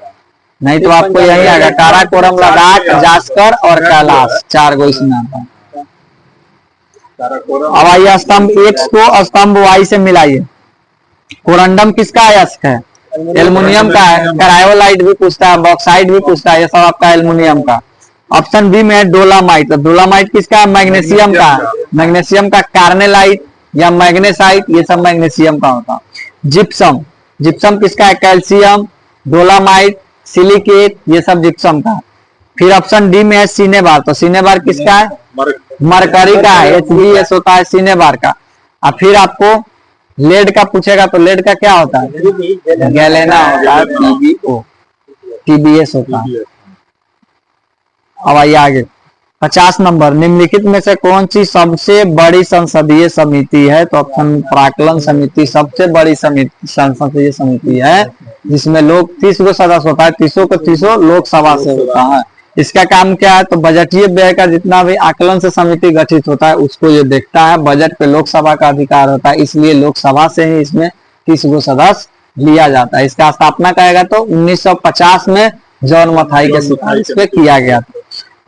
नहीं तो आपको यही आएगा काराकोरम, लद्दाख, जास्कर और कैलाश, 4 गो इसमें आता है। अब आइए स्तंभ X को स्तंभ Y से मिलाइए। कोरंडम किसका अयस्क है? एल्युमिनियम का है। करायोलाइट भी पूछता है, बॉक्साइट भी पूछता है, ये सब आपका एल्युमिनियम का। ऑप्शन बी में है डोलामाइट, तो डोलामाइट किसका है? मैग्नीशियम का। मैग्नीशियम का कार्नेलाइट या मैग्नेसाइट, ये सब मैग्नीशियम का होता है। जिप्सम, जिप्सम किसका है? कैल्शियम, डोलामाइट, सिलिकेट, ये सब जिप्सम का। फिर ऑप्शन डी में है सिनेबार, तो सिनेबार किसका है? मरकरी का है, HBS होता है सिनेबार का। और फिर आपको लेड का पूछेगा तो लेड का क्या होता है? गैलेना होता है, TbO, TbS होता है। अब आइए आगे 50 नंबर, निम्नलिखित में से कौन सी सबसे बड़ी संसदीय समिति है? तो ऑप्शन प्राक्कलन समिति सबसे बड़ी समिति संसदीय समिति है, जिसमें लोग 30 गो सदस्य होता है, 30 को 30 लोकसभा से होता है। इसका काम क्या है? तो बजटीय व्यय का जितना भी आकलन से समिति गठित होता है उसको ये देखता है। बजट पे लोकसभा का अधिकार होता है, इसलिए लोकसभा से ही इसमें 30 गो सदस्य लिया जाता है। इसका स्थापना कहेगा तो 1950 में जॉन मथाई के सिफारिश पे किया गया था।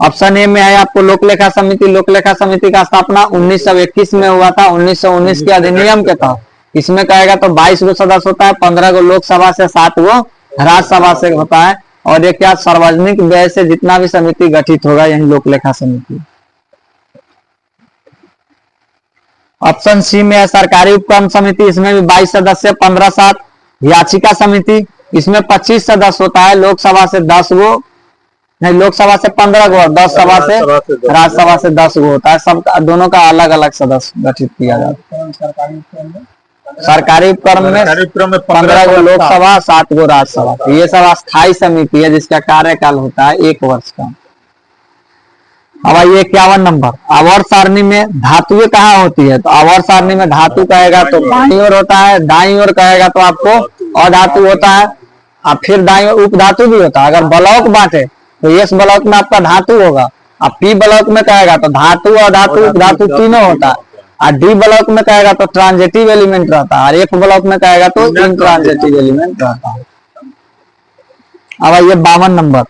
ऑप्शन ए में है आपको लोकलेखा समिति। लोकलेखा समिति का स्थापना 1921 में हुआ था, 1919 के अधिनियम के तहत। इसमें कहेगा तो 22 गो सदस्य होता है, 15 गो लोकसभा से, 7 गो राज्यसभा से होता है। और ये क्या, सार्वजनिक व्यय से जितना भी समिति गठित होगा यही लोकलेखा समिति। ऑप्शन सी में है सरकारी उपक्रम समिति। इसमें भी 22 सदस्य, 15/7। याचिका समिति, इसमें 25 सदस्य होता है, लोकसभा से 10 गो, नहीं लोकसभा से 15 गो, 10 सभा से, राज्यसभा से 10 गो होता है। सब दोनों का अलग अलग सदस्य गठित किया जाता है। सरकारी उपक्रम में 15 गो लोकसभा, 7 गो राज्यसभा। तो ये सब अस्थायी समिति है जिसका कार्यकाल होता है 1 वर्ष का। अब आइए 51 नंबर, आवर्त सारणी में धातुएं कहाँ होती है? तो आवर्त सारणी में धातु कहेगा तो बाईं ओर होता है, दाईं ओर कहेगा तो आपको अधातु होता है, और फिर दाईं ओर उपधातु भी होता है। अगर ब्लॉक बांटे तो एस ब्लॉक में आपका धातु होगा, और पी ब्लॉक में कहेगा तो धातु, अधातु, उपधातु तीनों होता है। और डी ब्लॉक में कहेगा तो ट्रांजिटिव एलिमेंट रहता है, और एफ ब्लॉक में कहेगा तो इनट्रांजिटिव एलिमेंट रहता है। अब आइए 52 नंबर,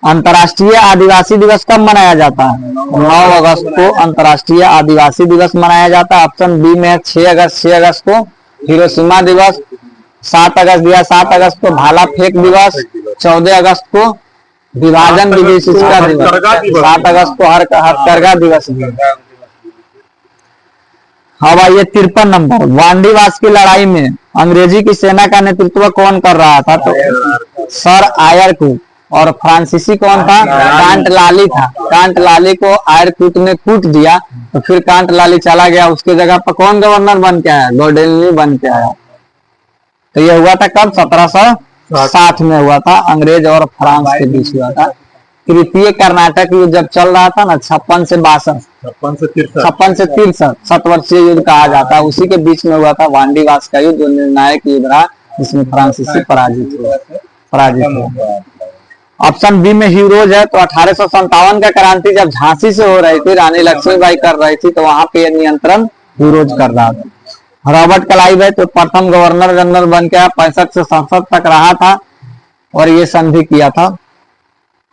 अंतर्राष्ट्रीय आदिवासी दिवस कब मनाया जाता है? 9 अगस्त को अंतर्राष्ट्रीय आदिवासी दिवस मनाया जाता है। ऑप्शन बी में है 6 अगस्त को हिरोशिमा दिवस, 7 अगस्त दिया, 7 अगस्त को भाला फेंक दिवस, 14 अगस्त को विभाजन विभीषिका दिवस, 7 अगस्त को हथकरघा दिवस। अब आइए 53 नंबर, वांडीवास की लड़ाई में अंग्रेजी की सेना का नेतृत्व कौन कर रहा था? तो सर आयरकूट। और फ्रांसीसी कौन था? कांटलाली था। कांटलाली को आयरकूट ने कूट दिया, तो फिर कांटलाली चला गया, उसके जगह पर कौन गवर्नर बन के आया? गॉर्डेनली बन के आया। तो ये हुआ था कब? 1760 में हुआ था, अंग्रेज और फ्रांस के बीच हुआ था। तृतीय कर्नाटक युद्ध जब चल रहा था ना, 56 से 63 7वर्षीय युद्ध कहा जाता है, उसी के बीच में हुआ था वांडीवास का युद्ध, जो निर्णायक युद्ध रहा, जिसमें फ्रांसीसी पराजित हुआ। ऑप्शन बी में हीरोज है। तो 1857 का क्रांति जब झांसी से हो रही थी, रानी लक्ष्मीबाई कर रही थी, तो वहां पे नियंत्रण हीरोज कर रहा था। रॉबर्ट क्लाइव है तो प्रथम गवर्नर जनरल बन के 65 से 67 तक रहा था, और ये संधि किया था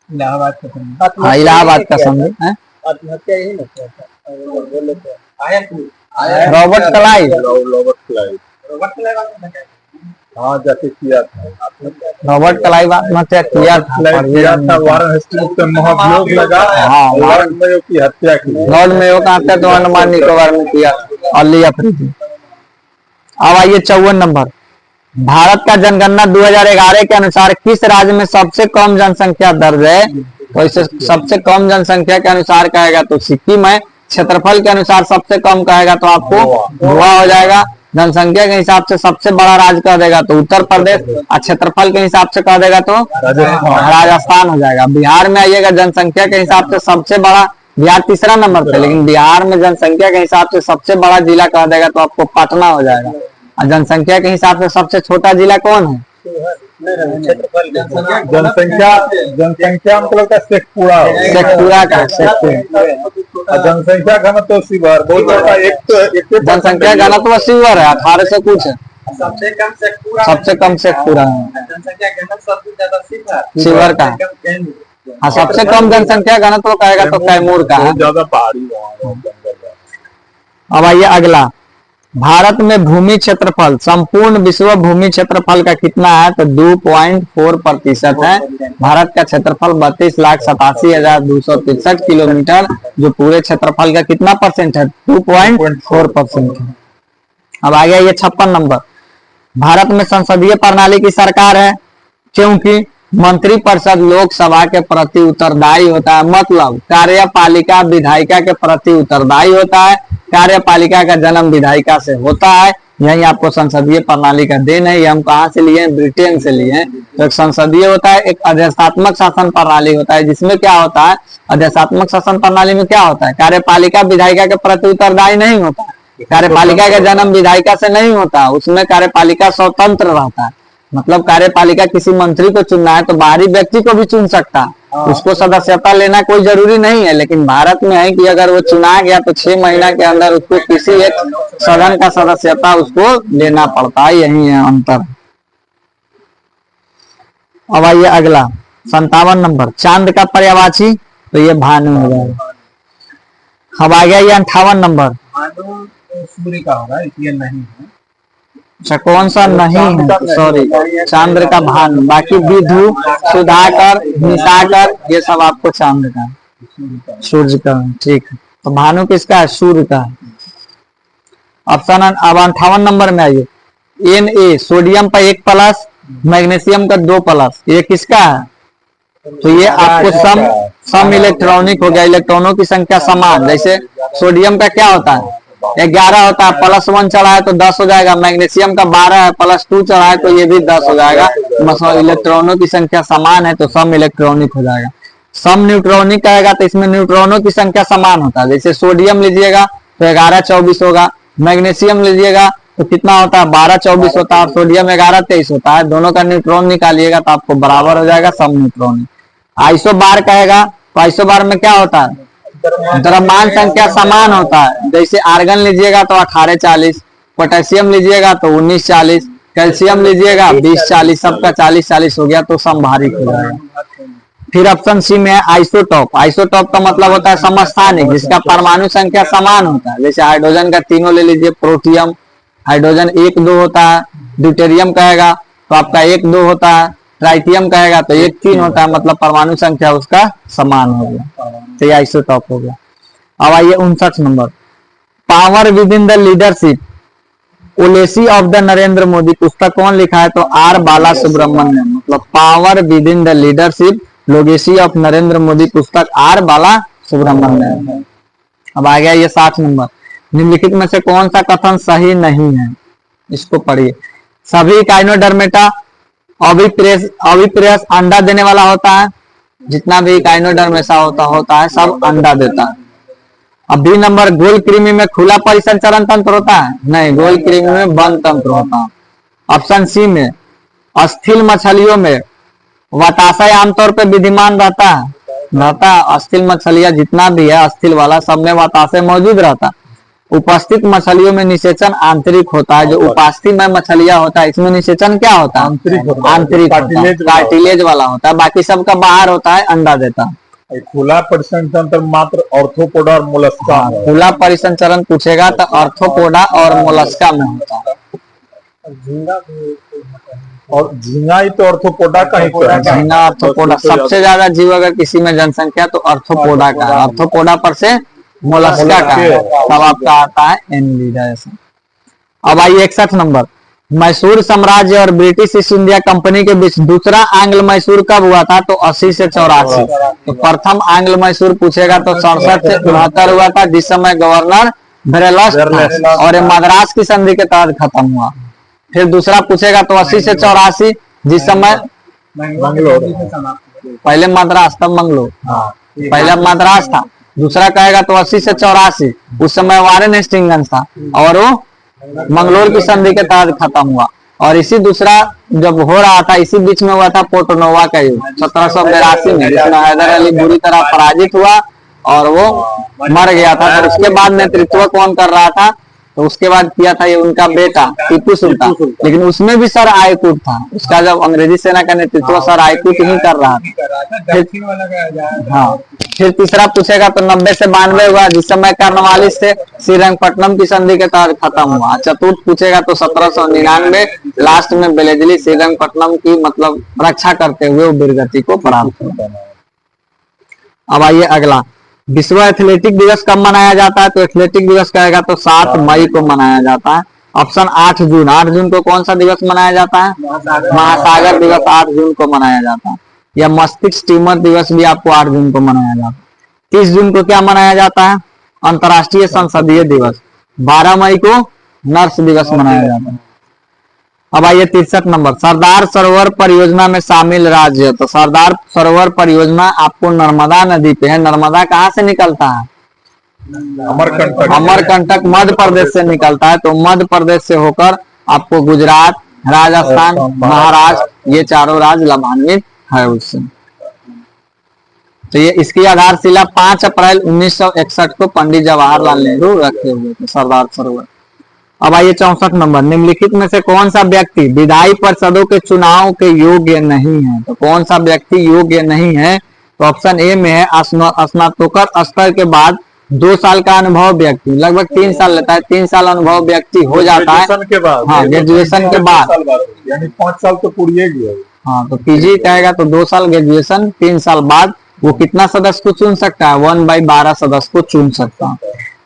इलाहाबाद का संधि है। रॉबर्ट क्लाइव हाँ जाके किया था, रॉबर्ट क्लाइव आत्महत्या किया था, वाराणसी में महाभियोग लगा, हाँ लॉर्ड मेयो की हत्या की, लॉर्ड मेयो का हत्या तो अंडमान निकोबार में किया, अली अफरीदी। अब आइए 54 नंबर, भारत का जनगणना 2011 के अनुसार किस राज्य में सबसे कम जनसंख्या दर्ज है? तो इसे सबसे कम जनसंख्या के अनुसार कहेगा तो सिक्किम है। क्षेत्रफल के अनुसार सबसे कम कहेगा तो आपको गोवा हो जाएगा। जनसंख्या के हिसाब से सबसे बड़ा राज्य कह देगा तो उत्तर प्रदेश, और क्षेत्रफल के हिसाब से कह देगा तो राजस्थान हो जाएगा। बिहार में आइएगा, जनसंख्या के हिसाब से सबसे बड़ा, बिहार तीसरा नंबर पे, लेकिन बिहार में जनसंख्या के हिसाब से सबसे बड़ा जिला कह देगा तो आपको पटना हो जाएगा। और जनसंख्या के हिसाब से सबसे छोटा जिला कौन है? जनसंख्या मतलब का शेखपुरा का शेखपुरा। जनसंख्या घनत्व शिवहर बहुत, एक जनसंख्या घनत्व शिवहर है 18 से कुछ है, सबसे कम शेखपुरा है, जनसंख्या घनत्व सबसे ज्यादा शिवहर का। हाँ सबसे कम जनसंख्या घनत्व कहेगा तो कैमूर का है, ज्यादा पहाड़ी वहाँ। अब आइए अगला, भारत में भूमि क्षेत्रफल संपूर्ण विश्व भूमि क्षेत्रफल का कितना है? तो 2.4% है। भारत का क्षेत्रफल 32,87,263 किलोमीटर, जो पूरे क्षेत्रफल का कितना परसेंट है? 2.4% है। अब आ गया ये 56 नंबर, भारत में संसदीय प्रणाली की सरकार है, क्योंकि मंत्रिपरिषद लोकसभा के प्रति उत्तरदायी होता है, मतलब कार्यपालिका विधायिका के प्रति उत्तरदायी होता है। कार्यपालिका का जन्म विधायिका से होता है, यही आपको संसदीय प्रणाली का देन है। ये हम कहाँ से लिए हैं? ब्रिटेन से लिए हैं। तो एक संसदीय होता है, एक आदेशात्मक शासन प्रणाली होता है, जिसमें क्या होता है, आदेशात्मक शासन प्रणाली में क्या होता है, कार्यपालिका विधायिका के प्रति उत्तरदायी नहीं होता। कार्यपालिका का जन्म विधायिका से नहीं होता, उसमें कार्यपालिका स्वतंत्र रहता है। मतलब कार्यपालिका किसी मंत्री को चुनना है तो बाहरी व्यक्ति को भी चुन सकता है, उसको सदस्यता लेना कोई जरूरी नहीं है। लेकिन भारत में है कि अगर वो चुना गया तो 6 महीना के अंदर उसको किसी एक सदन का सदस्यता उसको लेना पड़ता है। यही है अंतर। अब आइए अगला 57 नंबर, चांद का पर्यायवाची, तो ये भानु हो जाएगा। अब आ गया ये 58 नंबर, सूर्य का होगा, इसलिए नहीं है। अच्छा कौन सा नहीं है, सॉरी, चांद्र का भानु। बाकी विधु, सुधाकर, निशाकर, ये सब आपको चांद्र का, सूर्य का, ठीक है। तो भानु किसका है? सूर्य का। ऑप्शन अब 58 नंबर में आइए, Na सोडियम पर 1 प्लस, मैग्नीशियम का 2 प्लस, ये किसका है? तो ये आपको सम इलेक्ट्रॉनिक हो गया, इलेक्ट्रॉनों की संख्या समान। जैसे सोडियम का क्या होता है? 11 होता है, +1 चढ़ा है तो 10 हो जाएगा। मैग्नीशियम का 12 है, +2 चढ़ा है तो ये भी 10 हो जाएगा। मतलब इलेक्ट्रॉनों की संख्या समान है तो सम इलेक्ट्रॉनिक हो जाएगा। सम न्यूट्रॉनिक कहेगा तो इसमें न्यूट्रॉनों की संख्या समान होता है। जैसे सोडियम लीजिएगा तो 11-24 होगा, मैग्नीशियम लीजिएगा तो कितना होता है? 12-24 होता है, सोडियम 11-23 होता है। दोनों का न्यूट्रॉन निकालिएगा तो आपको बराबर हो जाएगा, सम न्यूट्रॉनिक। आइसोबार कहेगा तो आइसोबार में क्या होता है? द्रव्यमान संख्या समान होता है। जैसे आर्गन लीजिएगा तो 18-40, पोटेशियम लीजिएगा तो 19-40, कैल्शियम लीजिएगा 20-40, सबका 40-40 हो गया तो समभारिक हो जाएगा। फिर ऑप्शन सी में है आइसोटॉप। आइसोटॉप का मतलब होता है समस्थानिक, जिसका परमाणु संख्या समान होता है। जैसे हाइड्रोजन का तीनों ले लीजिए, प्रोटियम हाइड्रोजन 1-2 होता है, ड्यूटेरियम कहेगा तो आपका 1-2 होता है, ट्राइटियम कहेगा तो 1-3 होता है, मतलब परमाणु संख्या उसका समान हो गया, तो ये आइसोटॉप हो गया। अब आइए 59 number, power within the leadership, legacy of the Narendra Modi, पुस्तक कौन लिखा है? तो आर बाला सुब्रमण्यम। मतलब power within the leadership, legacy of Narendra Modi, पुस्तक आर बाला सुब्रमण्यम। अब आ गया ये 60 नंबर, निम्नलिखित में से कौन सा कथन सही नहीं है? इसको पढ़िए। सभी काइनोडर्मेटा अविप्रेस अंडा देने वाला होता है। जितना भी काइनोडर्मेसा होता है सब अंडा देता है। अब बी नंबर, गोल कृमि में खुला परिसंचरण तंत्र होता है? नहीं, गोल कृमि में बंद तंत्र होता है। ऑप्शन सी में, अस्थिल मछलियों में वाताशय आमतौर पर विद्यमान रहता है। अस्थिल मछलियां जितना भी है अस्थिल वाला, सब में वाताशय मौजूद रहता है। उपस्थित मछलियों में निषेचन आंतरिक होता है। जो उपस्थित में मछलियां होता है इसमें निषेचन क्या होता है? आंतरिक कार्टिलेज वाला होता है। बाकी सबका बाहर होता है, अंडा देता है। खुला परिसंचरण मात्र ऑर्थोपोडा और मोलस्का। खुला परिसंचरण पूछेगा तो ऑर्थोपोडा और मोलस्का में होता है। और झींगा ही तो ऑर्थोपोडा का ही तो है। झींगा ऑर्थोपोडा, सबसे ज्यादा जीव अगर किसी में जनसंख्या तो ऑर्थोपोडा का है। ऑर्थोपोडा पर से मोलस्का का, तब आपका आता है एनिलिडा। अब आइए 61 नंबर, मैसूर साम्राज्य और ब्रिटिश ईस्ट इंडिया कंपनी के बीच दूसरा आंग्ल मैसूर कब हुआ था? तो 80 से 84। तो प्रथम आंग्ल मैसूर पूछेगा तो 67 से 69 हुआ था, जिस समय गवर्नर वेरेलस्ट और ये मद्रास की संधि के तहत खत्म हुआ। फिर दूसरा पूछेगा तो 80 से 84, जिस समय पहले मद्रास तब मंगलोर, पहले मद्रास था। दूसरा कहेगा तो 80 से 84, उस समय वारेन हेस्टिंग्स था और वो मंगलोर की संधि के तहत खत्म हुआ। और इसी दूसरा जब हो रहा था इसी बीच में हुआ था पोर्टनोवा का युद्ध 1782 में, जिसमें हैदर अली बुरी तरह पराजित हुआ और वो मर गया था। तो उसके बाद नेतृत्व कौन कर रहा था? तो उसके बाद किया था ये उनका बेटा टीपू सुल्तान, लेकिन उसमें भी सर आयकूट था। उसका जब अंग्रेजी सेना का नेतृत्व सर आयकूट ही कर रहा था। हाँ, फिर तीसरा पूछेगा तो 90 से 92 हुआ, जिस समय कर्नवालिस से श्रीरंगपट्टनम की संधि के तहत खत्म हुआ। चतुर्थ पूछेगा तो 1799, लास्ट में बेलेजली श्रीरंगपट्टनम की मतलब रक्षा करते हुए वीरगति को प्राप्त हुआ। अब आइए अगला, विश्व एथलेटिक दिवस कब मनाया जाता है? तो एथलेटिक दिवस कहेगा तो 7 मई को मनाया जाता है। ऑप्शन 8 जून। 8 जून को कौन सा दिवस मनाया जाता है? महासागर दिवस 8 जून को मनाया जाता है। या मस्तिष्क ट्यूमर दिवस भी आपको 8 जून को मनाया जाता है। 30 जून को क्या मनाया जाता है? अंतर्राष्ट्रीय संसदीय दिवस। 12 मई को नर्स दिवस मनाया जाता है। अब आइए 63 नंबर, सरदार सरोवर परियोजना में शामिल राज्य। तो सरदार सरोवर परियोजना आपको नर्मदा नदी पे है। नर्मदा कहाँ से निकलता है? अमरकंटक। अमरकंटक मध्य प्रदेश से निकलता है। तो मध्य प्रदेश से होकर आपको गुजरात, राजस्थान, महाराष्ट्र, ये चारों राज्य लाभान्वित है उससे। तो ये इसकी आधारशिला 5 अप्रैल 1961 को पंडित जवाहरलाल नेहरू रखे हुए थे, सरदार सरोवर। अब आइए 64 नंबर, निम्नलिखित में से कौन सा व्यक्ति विधायी परिषदों के चुनाव के योग्य नहीं है? तो कौन सा व्यक्ति योग्य नहीं है? तो ऑप्शन ए में है स्नातकोत्तर स्तर के बाद 2 साल का अनुभव व्यक्ति, लगभग 3 साल लेता है, 3 साल अनुभव व्यक्ति हो जाता है ग्रेजुएशन के बाद। हाँ, ग्रेजुएशन के बाद, यानी 5 साल तो पूरी गया। हाँ, तो पीजी कहेगा तो 2 साल ग्रेजुएशन, 3 साल बाद वो कितना सदस्य को चुन सकता है? 1/12 सदस्य को चुन सकता है।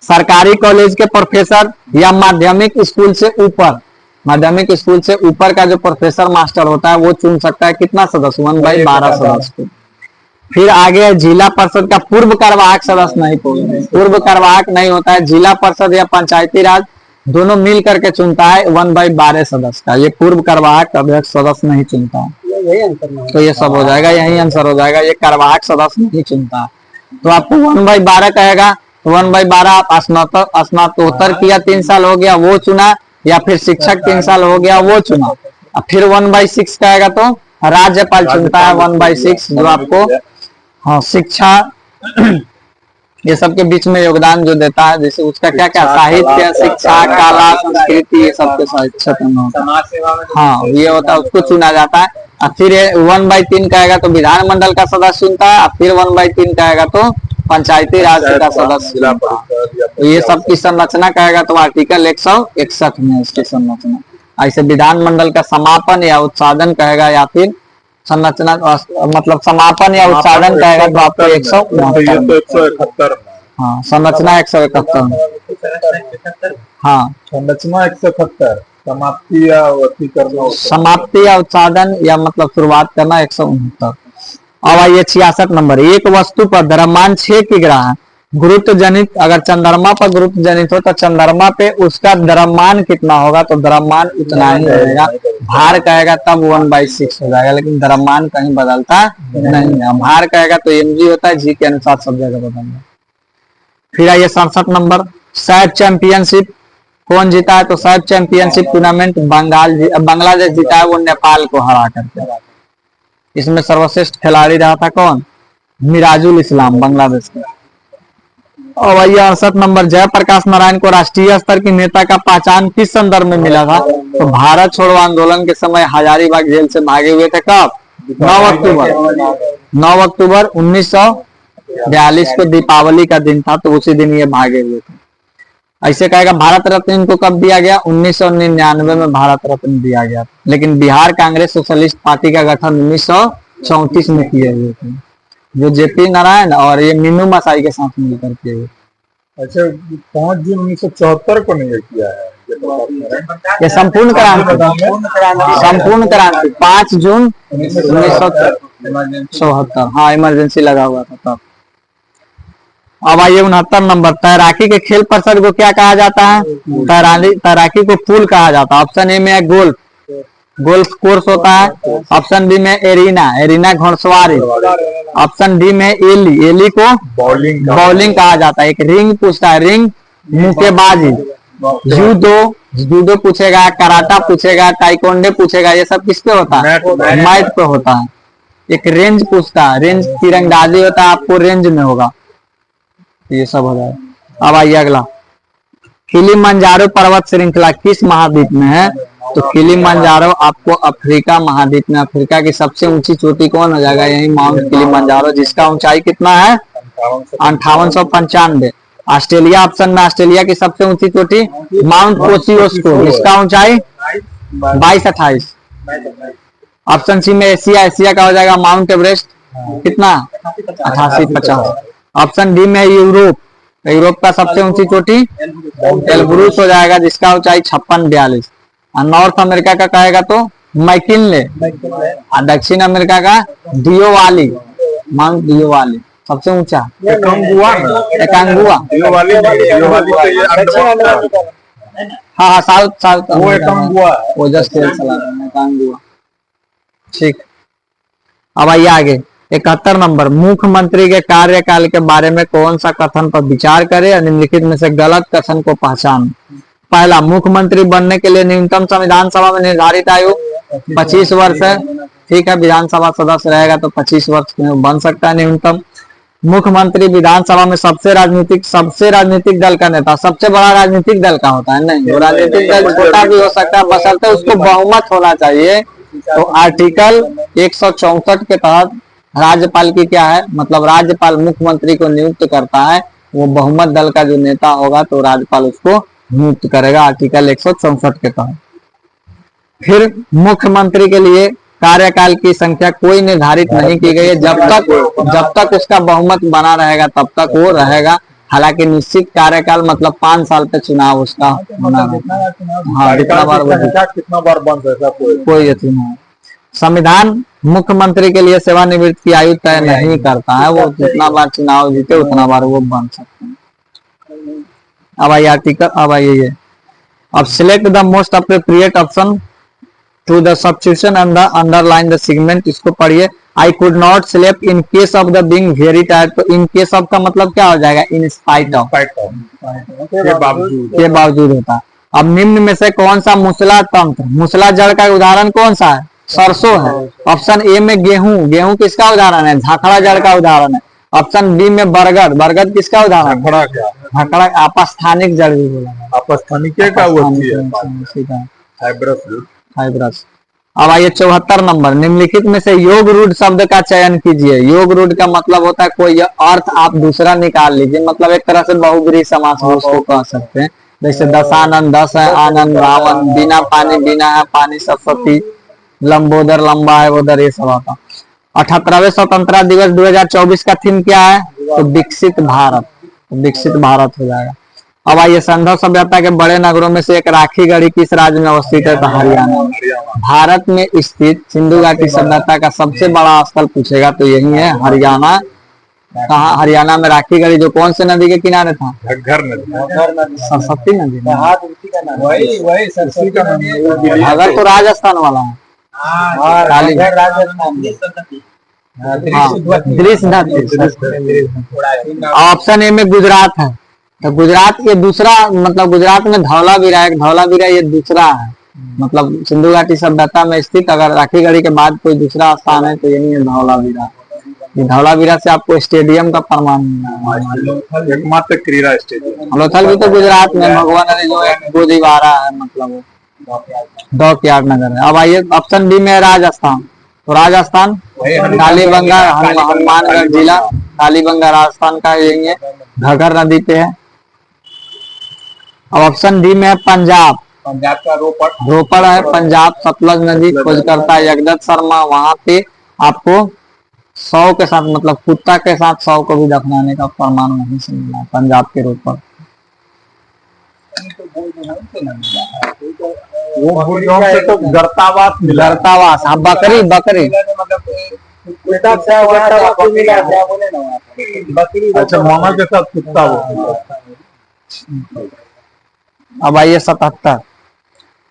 सरकारी कॉलेज के प्रोफेसर या माध्यमिक स्कूल से ऊपर, माध्यमिक स्कूल से ऊपर का जो प्रोफेसर मास्टर होता है वो चुन सकता है कितना सदस्य? 1/12 सदस्य को। फिर आगे जिला परिषद का पूर्व कार्यवाहक सदस्य नहीं, पूर्व कार्यवाहक नहीं होता है। जिला परिषद या पंचायती राज दोनों मिल करके चुनता है 1/12 सदस्य का। ये पूर्व कार्यवाहक अध्यक्ष सदस्य नहीं चुनता है। तो ये सब हो जाएगा, यही आंसर हो जाएगा, ये कार्यवाहक सदस्य नहीं चुनता। तो आपको 1/12 कहेगा तो 1/12 आप स्नातकोत्तर किया 3 साल हो गया वो चुना, या फिर शिक्षक 3 साल हो गया वो चुना। अब फिर 1/6 कहेगा तो राज्यपाल चुनता है 1/6, जो आपको हाँ शिक्षा ये सब के बीच में योगदान जो देता है, जैसे उसका क्या क्या साहित्य, शिक्षा, कला, संस्कृति, ये सब के क्षेत्र में होता है। हाँ, ये होता है, उसको चुना जाता है। और फिर 1/3 कहेगा तो विधानमंडल का सदस्य चुनता है। और फिर 1/3 कहेगा तो पंचायती राज का सदस्य चुनता है। तो ये सब की संरचना कहेगा तो आर्टिकल 161 में इसकी संरचना। ऐसे विधानमंडल का समापन या उत्साधन कहेगा, या फिर संरचना मतलब समापन या उत्साधन कहेगा तो आपको 171। हाँ, संरचना 171 में। हाँ, संरचना 171, समाप्ति या अति करना, समाप्ति या उत्साधन या मतलब शुरुआत करना 169। अब आइए 66 नंबर, एक वस्तु पर द्रव्यमान 6 किग्रा गुरुत्व जनित, अगर चंद्रमा पर गुरुत्व जनित हो तो चंद्रमा पे उसका द्रव्यमान कितना होगा? तो द्रव्यमान उतना ही रहेगा। भार कहेगा तब 1/6 हो जाएगा, लेकिन द्रव्यमान कहीं बदलता नहीं है। भार कहेगा तो mg होता है, जी के अनुसार सब जगह बदलता। फिर आइए 67 नंबर, सैफ चैंपियनशिप कौन जीता है? तो सैफ चैंपियनशिप टूर्नामेंट बांग्लादेश जीता है, वो नेपाल को हरा करके। इसमें सर्वश्रेष्ठ खिलाड़ी रहा था कौन? मिराजुल इस्लाम, बांग्लादेश का। और वही 68 नंबर, जयप्रकाश नारायण को राष्ट्रीय स्तर की नेता का पहचान किस संदर्भ में मिला था? तो भारत छोड़ो आंदोलन के समय हजारीबाग जेल से भागे हुए थे। कब? 9 अक्टूबर 1942 को दीपावली का दिन था, तो उसी दिन ये भागे हुए थे। ऐसे कहेगा भारत रत्न इनको कब दिया गया? 1999 में भारत रत्न दिया गया, लेकिन बिहार कांग्रेस सोशलिस्ट पार्टी का गठन 1934 में किए हुए थे, जो जेपी नारायण और ये मीनू मसाई के साथ मिलकर किए हुए। अच्छा, 5 जून 1974 को नहीं किया है ये संपूर्ण क्रांति 5 जून 1974, हाँ इमरजेंसी लगा हुआ था तब। अब आइए 69 नंबर, तैराकी के खेल परिषद को क्या कहा जाता है? तैराकी को पूल कहा जाता है। ऑप्शन ए में है गोल्फ कोर्स होता है। ऑप्शन बी में एरिना घुड़सवारी। ऑप्शन डी में एली को बॉलिंग कहा जाता है। एक रिंग पूछता है, रिंग मुक्केबाजी, जूडो पूछेगा, कराटा पूछेगा, टाइकोंडो पूछेगा, ये सब किस पे होता है? मैट पे होता है। एक रेंज पूछता है, रेंज तीरंदाजी होता है, आपको रेंज में होगा। ये सब हो जाएगा। अब आइए अगला, किलिमंजारो पर्वत श्रृंखला किस महाद्वीप में है? तो किलिमंजारो आपको अफ्रीका महाद्वीप में, अफ्रीका की सबसे ऊंची चोटी कौन हो जाएगा? यही माउंट किलिमंजारो, जिसका ऊंचाई कितना है? 5895। ऑस्ट्रेलिया ऑप्शन में, ऑस्ट्रेलिया की सबसे ऊंची चोटी माउंट कोसियोस्को, जिसका ऊंचाई 2228। ऑप्शन सी में एशिया का हो जाएगा माउंट एवरेस्ट, कितना? 8850। ऑप्शन डी में यूरोप का सबसे ऊंची चोटी एल्ब्रूस हो जाएगा, जिसका ऊंचाई 5642। और नॉर्थ अमेरिका का कहेगा तो मैकिनले, और दक्षिण अमेरिका का डियोवाली, माउंट डियोवाली सबसे ऊंचा। एकांगुआ हाँ हाँ, साउथ साउथ वो एकांगुआ है। वो जस्ट तेल चला रहे हैं, एकांगुआ। ठीक। अब आइए आगे 71 नंबर, मुख्यमंत्री के कार्यकाल के बारे में कौन सा कथन पर विचार करे और निम्नलिखित में से गलत कथन को पहचान। पहला, मुख्यमंत्री बनने के लिए न्यूनतम संविधान सभा में निर्धारित आयु 25 वर्ष है। ठीक है, विधानसभा सदस्य रहेगा तो 25 वर्ष में बन सकता है न्यूनतम। मुख्यमंत्री विधानसभा में सबसे राजनीतिक दल का नेता, सबसे बड़ा राजनीतिक दल का होता है नहीं, वो राजनीतिक दल छोटा भी हो सकता है, बशर्ते उसको बहुमत होना चाहिए। तो आर्टिकल 164 के तहत राज्यपाल की क्या है, मतलब राज्यपाल मुख्यमंत्री को नियुक्त करता है, वो बहुमत दल का जो नेता होगा तो राज्यपाल उसको नियुक्त करेगा आर्टिकल 164 के तहत। फिर मुख्यमंत्री के लिए कार्यकाल की संख्या कोई निर्धारित नहीं की गई है, जब तक उसका बहुमत बना रहेगा तब तक वो रहेगा। हालांकि निश्चित कार्यकाल मतलब 5 साल पे चुनाव उसका होना रहता है। हाँ, जितना बार कितना बार बन सकता कोई यकीन नहीं। संविधान मुख्यमंत्री के लिए सेवानिवृत्ति की आयु तय नहीं करता है, वो जितना बार चुनाव जीते उतना बार वो बन सकते हैं। अब आइए आर्टिकल, अब आइए अब select the most appropriate option to the substitution and the underline the segment. इसको पढ़िए। I could not sleep in case of the being very tired. तो इन केस ऑफ का मतलब क्या हो जाएगा, इन स्पाइट ऑफ, के बावजूद होता है। अब निम्न में से कौन सा मूसला तंत्र, मूसला जड़ का उदाहरण कौन सा है, सरसों है। ऑप्शन ए में गेहूं, गेहूं किसका उदाहरण है, झाखड़ा जड़ का उदाहरण है। ऑप्शन बी में बरगद, बरगद किसका उदाहरण है, झाखड़ा आपस्थानिक जड़ भी बोला है, आपस्थानिक का फाइब्रस। अब आइए 74 नंबर, निम्नलिखित में से योग रूढ़ शब्द का चयन कीजिए। योग रूढ़ का मतलब होता है कोई अर्थ आप दूसरा निकाल लीजिए, मतलब एक तरह से बहुब्रीहि समास उसको कह सकते हैं। जैसे दशानन, दस है आनंद, रावण, बिना पानी, बिना है पानी, सरस्वती, लंबोदर, लंबा है उधर, ये सब आता। 78वें स्वतंत्रता दिवस 2024 का थीम क्या है, तो विकसित भारत, विकसित भारत हो जाएगा। अब आइए संधव सभ्यता के बड़े नगरों में से एक राखीगढ़ी किस राज्य में अवस्थित है, तो हरियाणा। भारत में स्थित सिंधु घाटी सभ्यता का सबसे बड़ा स्थल पूछेगा तो यही है हरियाणा। कहाँ, हरियाणा में राखीगढ़ी जो कौन से नदी के किनारे था, घग्गर नदी, सरस्वती नदी, अगर तो राजस्थान वाला है, ऑप्शन ए में गुजरात है। तो गुजरात ये दूसरा, मतलब गुजरात में धौलावीरा है, धौलावीरा ये दूसरा है, मतलब सिंधु घाटी सभ्यता में स्थित अगर राखीगढ़ी के बाद कोई दूसरा स्थान है तो यही है धौलावीरा। ये धौलावीरा से आपको स्टेडियम का प्रमाण मिला, एकमात्र क्रीड़ा स्टेडियम। लोथल भी तो गुजरात में, भगवान नदी जो है गोदीवारा है, मतलब डॉकयार्ड नगर है। अब आइए ऑप्शन बी में राजस्थान। तो राजस्थान कालीबंगा, हनुमानगढ़ जिला, कालीबंगा राजस्थान का यही है, घग्गर नदी पे है। अब ऑप्शन डी में है पंजाब, पंजाब का रोपड़ है पंजाब, सतलज नदी, खोजकर्ता जगदत्त शर्मा। वहां पे आपको 100 के साथ, मतलब कुत्ता के साथ 100 को भी दफनाने का प्रमाण वहीं से मिला, पंजाब के रोपड़। वो से तो गर्तावास मिला, गर्तावास, हाँ बकरी, बकरी अच्छा मामा के साथ कुत्ता वो। अब आइए 77,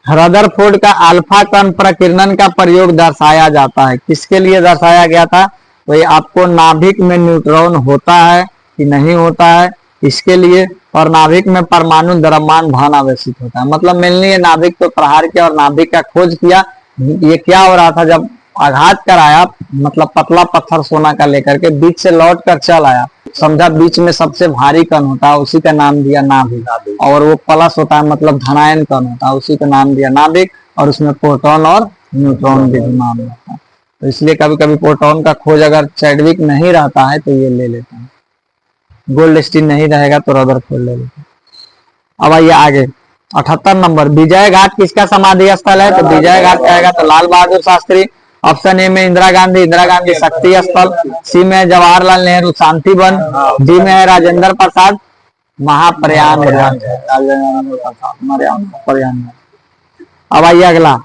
रदरफोर्ड का अल्फा कण प्रकीर्णन का प्रयोग दर्शाया जाता है, किसके लिए दर्शाया गया था, तो ये आपको नाभिक में न्यूट्रॉन होता है कि नहीं होता है इसके लिए, और नाभिक में परमाणु द्रव्यमान भान आवेशित होता है। मतलब मेनली ये नाभिक पे प्रहार किया और नाभिक का खोज किया। ये क्या हो रहा था, जब आघात कराया, मतलब पतला पत्थर सोना का लेकर के बीच से लौट कर चल आया, समझा बीच में सबसे भारी कण होता है, उसी का नाम दिया नाभिक। और वो प्लस होता है मतलब धनायन कण होता है, उसी का नाम दिया नाभिक। और उसमें प्रोटॉन और न्यूट्रॉन भी नाम रहता है, तो इसलिए कभी कभी प्रोटॉन का खोज अगर चैडविक नहीं रहता है तो ये ले लेते हैं, गोल्ड स्टीन नहीं रहेगा तो रदरफोर्ड ले लेते हैं। अब आइए आगे 78 नंबर, विजय घाट किसका समाधि स्थल है, तो विजय घाट कहेगा तो लाल बहादुर शास्त्री। ऑप्शन ए में इंदिरा गांधी, इंदिरा गांधी शक्ति स्थल। सी में जवाहरलाल नेहरू शांति वन। डी में है राजेंद्र प्रसाद महाप्रयाण। अब आइए अगला,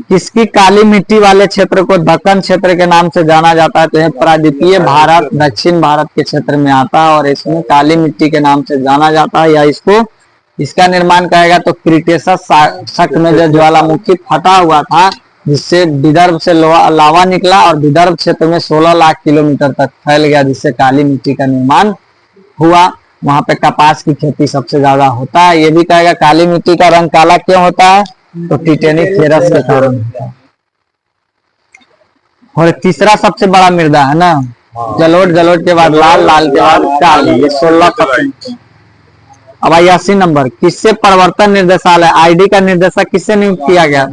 किसकी काली मिट्टी वाले क्षेत्र को दक्कन क्षेत्र के नाम से जाना जाता है, तो यह प्रायद्वीपीय भारत, दक्षिण भारत के क्षेत्र में आता है और इसमें काली मिट्टी के नाम से जाना जाता है, या इसको इसका निर्माण कहेगा तो क्रिटेशस शक में जो ज्वालामुखी फटा हुआ था, जिससे विदर्भ से लावा निकला और विदर्भ क्षेत्र में 16 लाख किलोमीटर तक फैल गया, जिससे काली मिट्टी का निर्माण हुआ। वहां पे कपास की खेती सबसे ज्यादा होता है। ये भी कहेगा काली मिट्टी का रंग काला क्यों होता है, तो टिटेनिक फेरस के कारण होता है। और तीसरा सबसे बड़ा मृदा है ना, जलोढ़, जलोढ़ के बाद लाल, लाल के बाद काली, ये 16%। अब 81 नंबर, किससे प्रवर्तन निर्देशालय आईडी का निर्देशक किससे नियुक्त किया गया,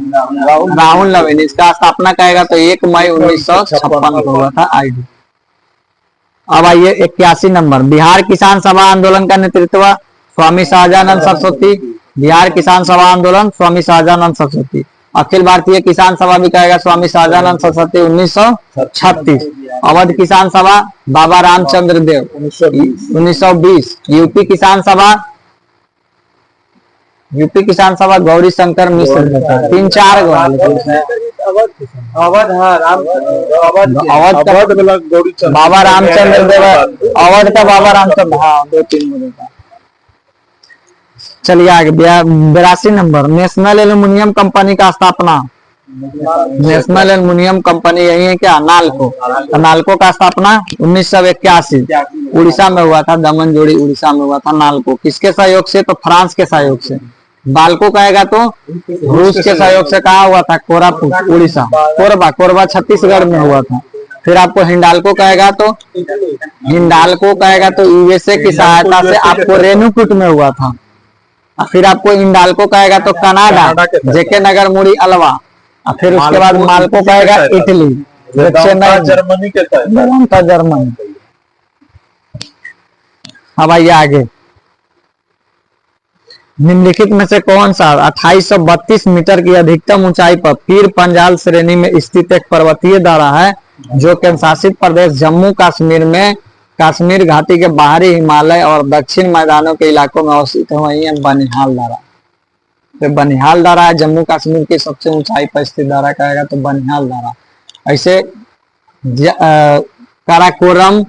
राहुल नवीन। इसका स्थापना कहेगा तो 1 मई 1956 को हुआ था आईडी। अब आइए 81 नंबर, बिहार किसान सभा आंदोलन का नेतृत्व स्वामी शाहजानंद सरस्वती। बिहार किसान सभा आंदोलन स्वामी शाहजानंद सरस्वती। अखिल भारतीय किसान सभा भी कहेगा स्वामी शाहजानंद सरस्वती 1936। अवध किसान सभा बाबा रामचंद्र देव 1920। यूपी किसान सभा गौरी शंकर मिश्र। 3-4 गो अवध बाबा रामचंद्र देव, अवध का बाबा रामचंद्र, हाँ 2-3 गो देता। चलिए आगे 82 नंबर, नेशनल एल्युमिनियम कंपनी का स्थापना। नेशनल एल्युमिनियम कंपनी यही है क्या, नालको। तो नालको का स्थापना 1981 उड़ीसा में हुआ था, दमन-जोड़ी उड़ीसा में हुआ था नालको। किसके सहयोग से, तो फ्रांस के सहयोग से। बालको कहेगा तो रूस के सहयोग से। कहा हुआ था, कोरापुट उड़ीसा, कोरबा छत्तीसगढ़ में हुआ था। फिर आपको हिंडाल्को कहेगा तो यूएसए की सहायता से आपको रेणुकूट में हुआ था। फिर आपको इंडाल्को कहेगा तो कनाडा, जेके नगर मुड़ी अलवा। फिर उसके बाद माल्को कहेगा इटली, जर्मनी के था जर्मनी। अब आइए आगे, निम्नलिखित में से कौन सा 2832 मीटर की अधिकतम ऊंचाई पर पीर पंजाल श्रेणी में स्थित एक पर्वतीय दर्रा है, जो केंद्र शासित प्रदेश जम्मू कश्मीर में कश्मीर घाटी के बाहरी हिमालय और दक्षिण मैदानों के इलाकों में अवस्थित है, वही है बनिहाल दर्रा। तो बनिहाल दर्रा है जम्मू कश्मीर की सबसे ऊंचाई पर स्थित दर्रा कहेगा तो बनिहाल दर्रा। ऐसे काराकोरम,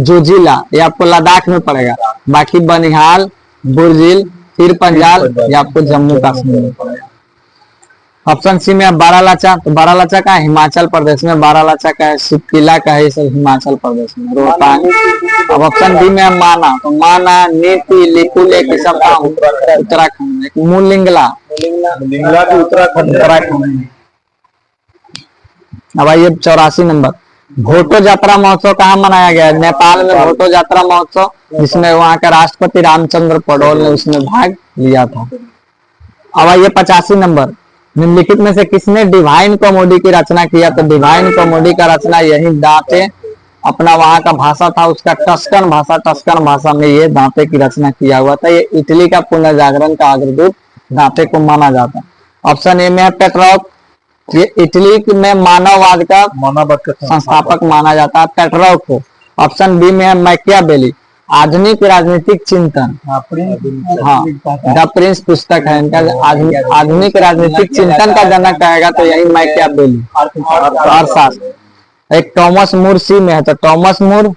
जोजिला ये आपको लद्दाख में पड़ेगा, बाकी बनिहाल, बुर्जिल, पीर पंजाल ये आपको जम्मू कश्मीर में पड़ेगा। ऑप्शन सी में बारालाचा, तो बारालाचा का हिमाचल प्रदेश में, बारालाचा का है, शिवकिला का है, ये सब हिमाचल प्रदेश में, रोहतांग। अब ऑप्शन डी में माना, तो माना, नीति, लिपुले की सब उत्तराखंड में। मूलिंगला भी उत्तराखंड। अब आइए 84 नंबर, भोटो यात्रा महोत्सव कहाँ मनाया गया है, नेपाल में भोटो यात्रा महोत्सव, जिसमें वहां का राष्ट्रपति रामचंद्र पडोल ने उसमें भाग लिया था। अब आइए 85 नंबर, निम्नलिखित में से किसने डिवाइन कॉमेडी की रचना किया, तो डिवाइन कॉमेडी का रचना यही दांते, अपना वहां का भाषा था उसका टस्कन भाषा में ये दांते की रचना किया हुआ था। ये इटली का पुनर्जागरण का अग्रदूत दांते को माना जाता है। ऑप्शन ए में है पेट्रोक, ये इटली में मानववाद का संस्थापक माना जाता है पेट्रोक को। ऑप्शन बी में है मैकियावेली, आधुनिक राजनीतिक चिंतन, हाँ द प्रिंस पुस्तक है इनका, आधुनिक राजनीतिक चिंतन का जनक कहेगा तो यही मैकियावेली। अर्थशास्त्र, एक टॉमस मूर सी में है, तो टॉमस मूर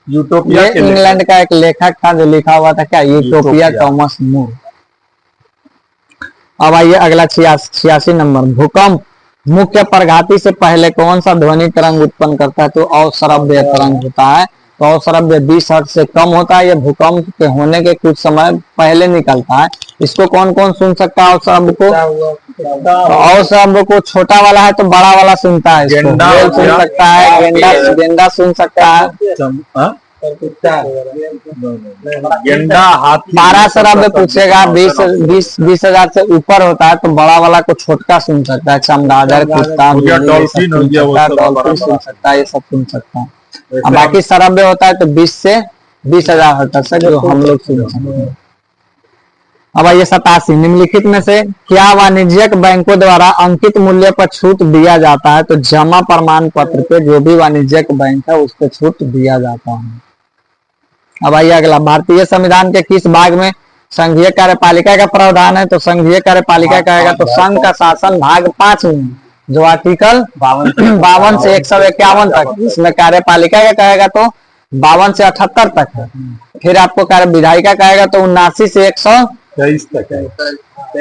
यूटोपिया ये इंग्लैंड का एक लेखक था जो लिखा हुआ था क्या, यूटोपिया, टॉमस मूर। अब आइए अगला 86 नंबर, भूकंप मुख्य प्रघाती से पहले कौन सा ध्वनि तरंग उत्पन्न करता है, तो अवश्रव्य तरंग होता है। तो अवश्रव्य 20 हर्ट्ज से कम होता है, ये भूकंप के होने के कुछ समय पहले निकलता है। इसको कौन कौन सुन सकता है अवश्रव्य को, अवश्रव्य को छोटा वाला है तो बड़ा वाला सुनता है, गेंडा सुन सकता है, गेंडा सुन सकता है, गेंडा, हाथी। 12 श्रव्य पूछेगा, 20,000 से ऊपर होता है तो बड़ा वाला को छोटका सुन सकता है, चमगादड़, कुत्ता, डॉल्फिन सुन सकता है, ये सब सुन सकता है। अब बाकी श्रव्य होता है तो 20 से 20,000 हर्ट्ज तक जो हम लोग सुन सकते हैं। अब आइए 87, निम्नलिखित में से क्या वाणिज्यिक बैंकों द्वारा अंकित मूल्य पर छूट दिया जाता है, तो जमा प्रमाण पत्र पे जो भी वाणिज्यिक बैंक है उस पर छूट दिया जाता है। अब आइए अगला, भारतीय संविधान के किस भाग में संघीय कार्यपालिका का प्रावधान है, तो संघीय कार्यपालिका कहेगा तो संघ का शासन भाग 5 में, जो आर्टिकल 52 से 151 तक, इसमें कार्यपालिका का कहेगा तो 52 से 78 तक है। फिर आपको कार्य विधायिका कहेगा तो 79 से 100 23 तक है।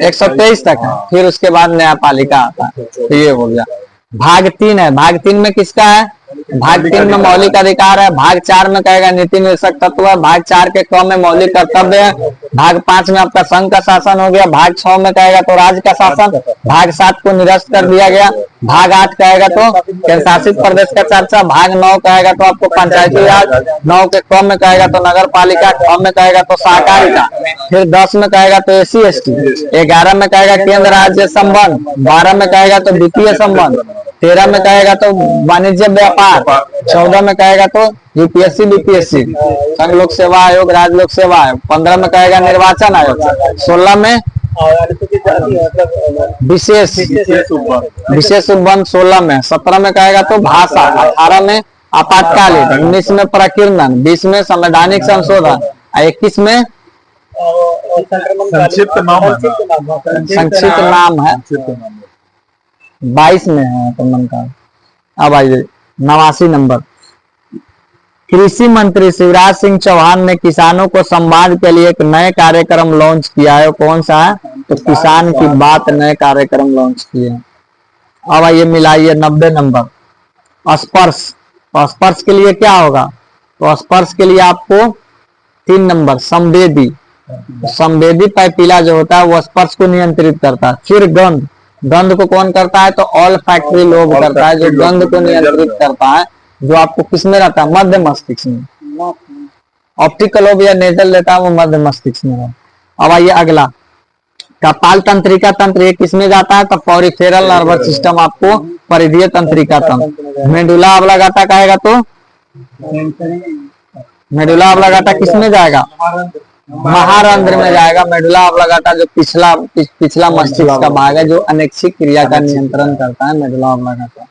123 तक है। फिर उसके बाद न्यायपालिका आता है, तो ये हो गया। भाग 3 है, भाग 3 में किसका है? भाग 3 में मौलिक अधिकार है। भाग 4 में कहेगा नीति निर्देशक तत्व है। भाग 4 के क में मौलिक कर्तव्य है। भाग 5 में आपका संघ का शासन हो गया। भाग 6 में कहेगा तो राज्य का शासन। भाग 7 को निरस्त कर दिया गया। भाग 8 कहेगा तो केंद्र शासित प्रदेश का चर्चा। भाग 9 कहेगा तो आपको पंचायती राज। 9 के क में कहेगा तो नगर पालिका। ख में कहेगा तो सहकारिता। फिर 10 में कहेगा तो SC ST। 11 में कहेगा केंद्र राज्य संबंध। 12 में कहेगा तो द्वितीय संबंध। 13 में कहेगा तो वाणिज्य व्यापार। 14 में कहेगा तो UPSC BPSC संघ लोक सेवा आयोग, राज्य लोक सेवा आयोग। 15 में कहेगा निर्वाचन आयोग। 16 में विशेष उपबंध 16 में। 17 में कहेगा तो भाषा। 18 में आपातकालीन। 19 में प्रकीर्णन। 20 में संवैधानिक संशोधन। 21 में संक्षिप्त नाम है। 22 में है आक्रमण का। अब आइए 89 नंबर। कृषि मंत्री शिवराज सिंह चौहान ने किसानों को संवाद के लिए एक नए कार्यक्रम लॉन्च किया है। कौन सा है? तो किसान की बात नए कार्यक्रम लॉन्च किए हैं। अब आइए मिलाइए 90 नंबर। स्पर्श। तो स्पर्श के लिए क्या होगा? तो स्पर्श के लिए आपको 3 नंबर संवेदी। संवेदी पैपीला जो होता है वो स्पर्श को नियंत्रित करता है। फिर गंध। गंध को कौन करता है? तो ऑल फैक्ट्री लोब करता है, जो गंध को नियंत्रित करता है, जो आपको किसमें रहता है? मध्य मस्तिष्क में। ऑप्टिकल लोब या नेजल लेता है वो मध्य मस्तिष्क में है। अब आइए अगला कपाल तंत्रिका तंत्र, ये किसमें जाता है? तो पेरिफेरल नर्वस सिस्टम, आपको परिधीय तंत्रिका तंत्र। मेडुला ऑब्लांगेटा कहेगा तो मेडुला ऑब्लांगेटा किसमें जाएगा? महारंध्र में जाएगा। मेडुला ऑब्लांगेटा जो पिछला मस्तिष्क का भाग है, जो अनैच्छिक क्रिया का नियंत्रण करता है, मेडुला ऑब्लांगेटा।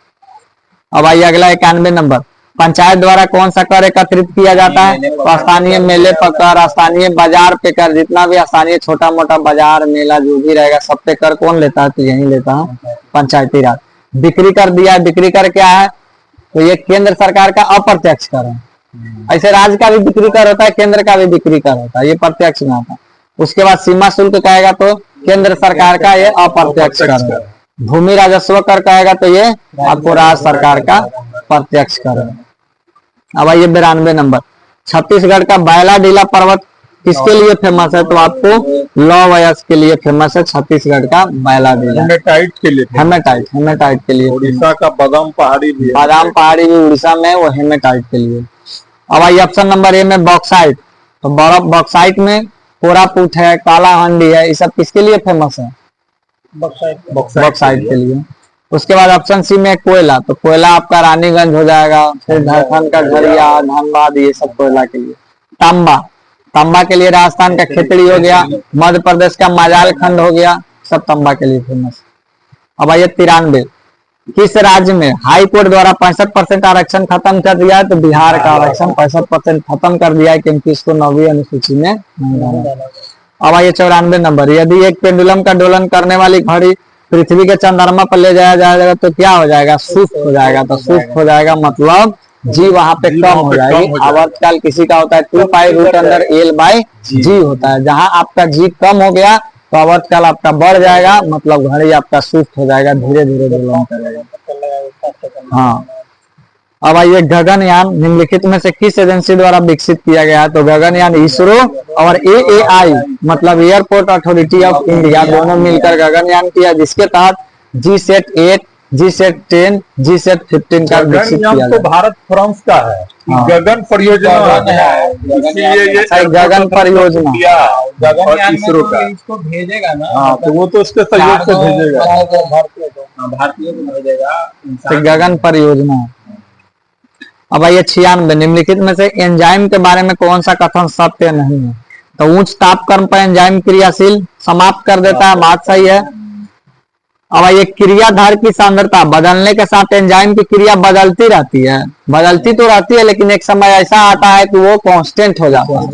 अब आइए अगला 91 नंबर। पंचायत द्वारा कौन सा कर एकत्रित किया जाता है? तो स्थानीय मेले पर कर, स्थानीय बाजार पे कर, जितना भी स्थानीय छोटा मोटा बाजार मेला जो भी रहेगा सब पे कर कौन लेता है? तो यही लेता है पंचायती राज। बिक्री कर दिया। बिक्री कर क्या है? तो ये केंद्र सरकार का अप्रत्यक्ष कर है। ऐसे राज्य का भी बिक्री कर होता है, केंद्र का भी बिक्री कर होता है, ये प्रत्यक्ष में आता है। उसके बाद सीमा शुल्क कहेगा तो केंद्र सरकार का ये अप्रत्यक्ष कर है। भूमि राजस्व कर कहेगा तो ये आपको राज्य सरकार का प्रत्यक्ष कर है। अब आइए 92 नंबर। छत्तीसगढ़ का बैलाडीला पर्वत किसके लिए फेमस है? तो आपको लौ वयस्क के लिए फेमस है छत्तीसगढ़ का बैलाडीला। हेमेटाइट के लिए। हेमेटाइट के लिए। उड़ीसा का बादाम पहाड़ी भी उड़ीसा में, वो हेमेटाइट के लिए। अब आइए ऑप्शन नंबर ए में बॉक्साइट। तो बॉक्साइट में कोरापुट है, कालाहांडी है, ये सब किसके लिए फेमस है? बॉक्साइट के लिए। उसके बाद ऑप्शन सी में कोयला। तो कोयला आपका रानीगंज हो जाएगा। फिर झारखंड का झरिया, धनबाद, ये सब कोयला के लिए। तांबा के लिए राजस्थान का खेतड़ी हो गया। मध्य प्रदेश का माजाल खंड हो गया, सब तांबा के लिए फेमस। अब आइए 93। किस राज्य में हाई कोर्ट द्वारा 65% आरक्षण खत्म कर दिया है? तो बिहार का आरक्षण 65% खत्म कर दिया है, क्योंकि इसको 9वीं अनुसूची में नहीं डाला। अब आइए 94 नंबर। यदि एक पेंडुलम का दोलन करने वाली घड़ी पृथ्वी के चंद्रमा पर ले जाया जाएगा तो क्या हो जाएगा? सुस्त हो जाएगा। तो सुस्त हो जाएगा मतलब जी वहां पे कम हो जाएगी। आवर्तकाल किसी का होता है 2π√L/G होता है। जहां आपका जी कम हो गया तो आवर्तकाल आपका बढ़ जाएगा, मतलब घड़ी आपका सुस्त हो जाएगा, धीरे धीरे दोलन करेगा। हाँ। अब आइए गगनयान निम्नलिखित में से किस एजेंसी द्वारा विकसित किया गया है? तो गगनयान इसरो और AAI मतलब एयरपोर्ट अथॉरिटी ऑफ इंडिया दोनों मिलकर गगनयान किया, जिसके तहत GSAT-8, GSAT-10, GSAT-15 का विकसित किया गया। तो भारत फ्रांस का है। गगन परियोजना है, गगन परियोजना गगनयान इसरो का इसको भेजेगा ना। हाँ, तो वो तो उसके सहयोग से भेजेगा, भारतीय को भेजेगा। गगन परियोजना। अब आइए 96। निम्नलिखित में से एंजाइम के बारे में कौन सा कथन सत्य नहीं है? तो उच्च तापक्रम पर एंजाइम क्रियाशील समाप्त कर देता है, बात सही है। अब आइए क्रियाधार की सांद्रता बदलने के साथ एंजाइम की क्रिया बदलती रहती है। बदलती तो रहती है, लेकिन एक समय ऐसा आता है कि वो कांस्टेंट हो जाता है,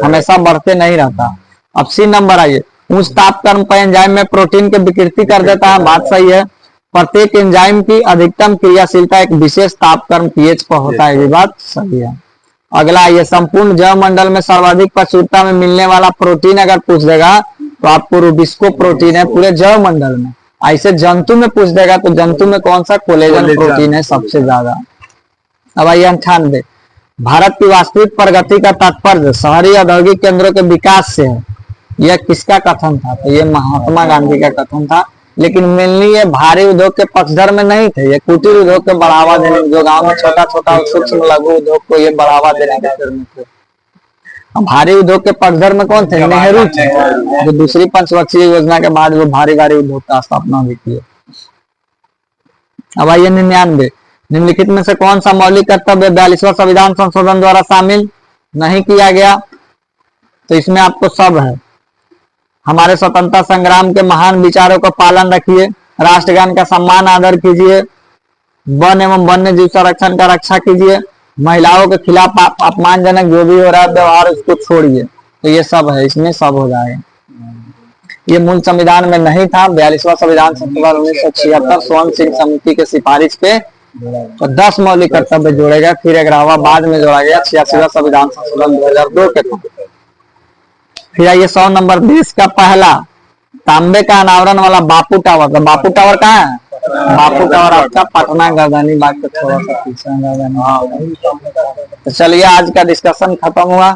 हमेशा बढ़ते नहीं रहता। अब C नंबर आइए। उच्च तापक्रम पर एंजाइम में प्रोटीन की विकृति कर देता है, बात सही है। प्रत्येक एंजाइम की अधिकतम क्रियाशीलता एक विशेष तापक्रम pH पर होता है, ये बात सही है। अगला ये संपूर्ण जैव मंडल में सर्वाधिक प्रचुरता में मिलने वाला प्रोटीन अगर पूछ देगा तो आपको रुबिस्को प्रोटीन है पूरे जैव मंडल में। ऐसे जंतु में पूछ देगा तो जंतु में कौन सा कोलेजन प्रोटीन है सबसे ज्यादा। अब आइए 98, भारत की वास्तविक प्रगति का तात्पर्य शहरी औद्योगिक केंद्रों के विकास से है। यह किसका कथन था? तो ये महात्मा गांधी का कथन था, लेकिन मेनली ये भारी उद्योग के पक्षधर में नहीं थे, ये कुटीर उद्योग को बढ़ावा देने, जो गांव में छोटा छोटा सूक्ष्म लघु उद्योग को ये बढ़ावा देने के में थे। भारी उद्योग के पक्षधर में कौन थे? नेहरू थे, जो दूसरी पंचवर्षीय योजना के बाद वो भारी भारी उद्योग का स्थापना भी किए। अब आइए 99, निम्नलिखित में से कौन सा मौलिक कर्तव्य 42वां संविधान संशोधन द्वारा शामिल नहीं किया गया? तो इसमें आपको सब है। हमारे स्वतंत्रता संग्राम के महान विचारों का पालन रखिए, राष्ट्रगान का सम्मान आदर कीजिए, वन एवं वन्य जीव संरक्षण का रक्षा कीजिए, महिलाओं के खिलाफ अपमानजनक जो भी हो रहा है व्यवहार उसको छोड़िए। तो ये सब है, इसमें सब हो जाएगा। ये मूल संविधान में नहीं था। 42वां संविधान संशोधन 1976 स्वर्ण सिंह समिति के सिफारिश पे तो 10 मौलिक कर्तव्य जोड़ेगा, फिर 11वां बाद में जोड़ा गया 86वां संविधान संशोधन 2002 के तहत। फिर आइए 100 नंबर, देश का पहला तांबे का अनावरण वाला बापू टावर। तो बापू टावर कहाँ है? बापू टावर आपका पटना गर्दनी बाग के थोड़ा सा पीछे। तो चलिए आज का डिस्कशन खत्म हुआ।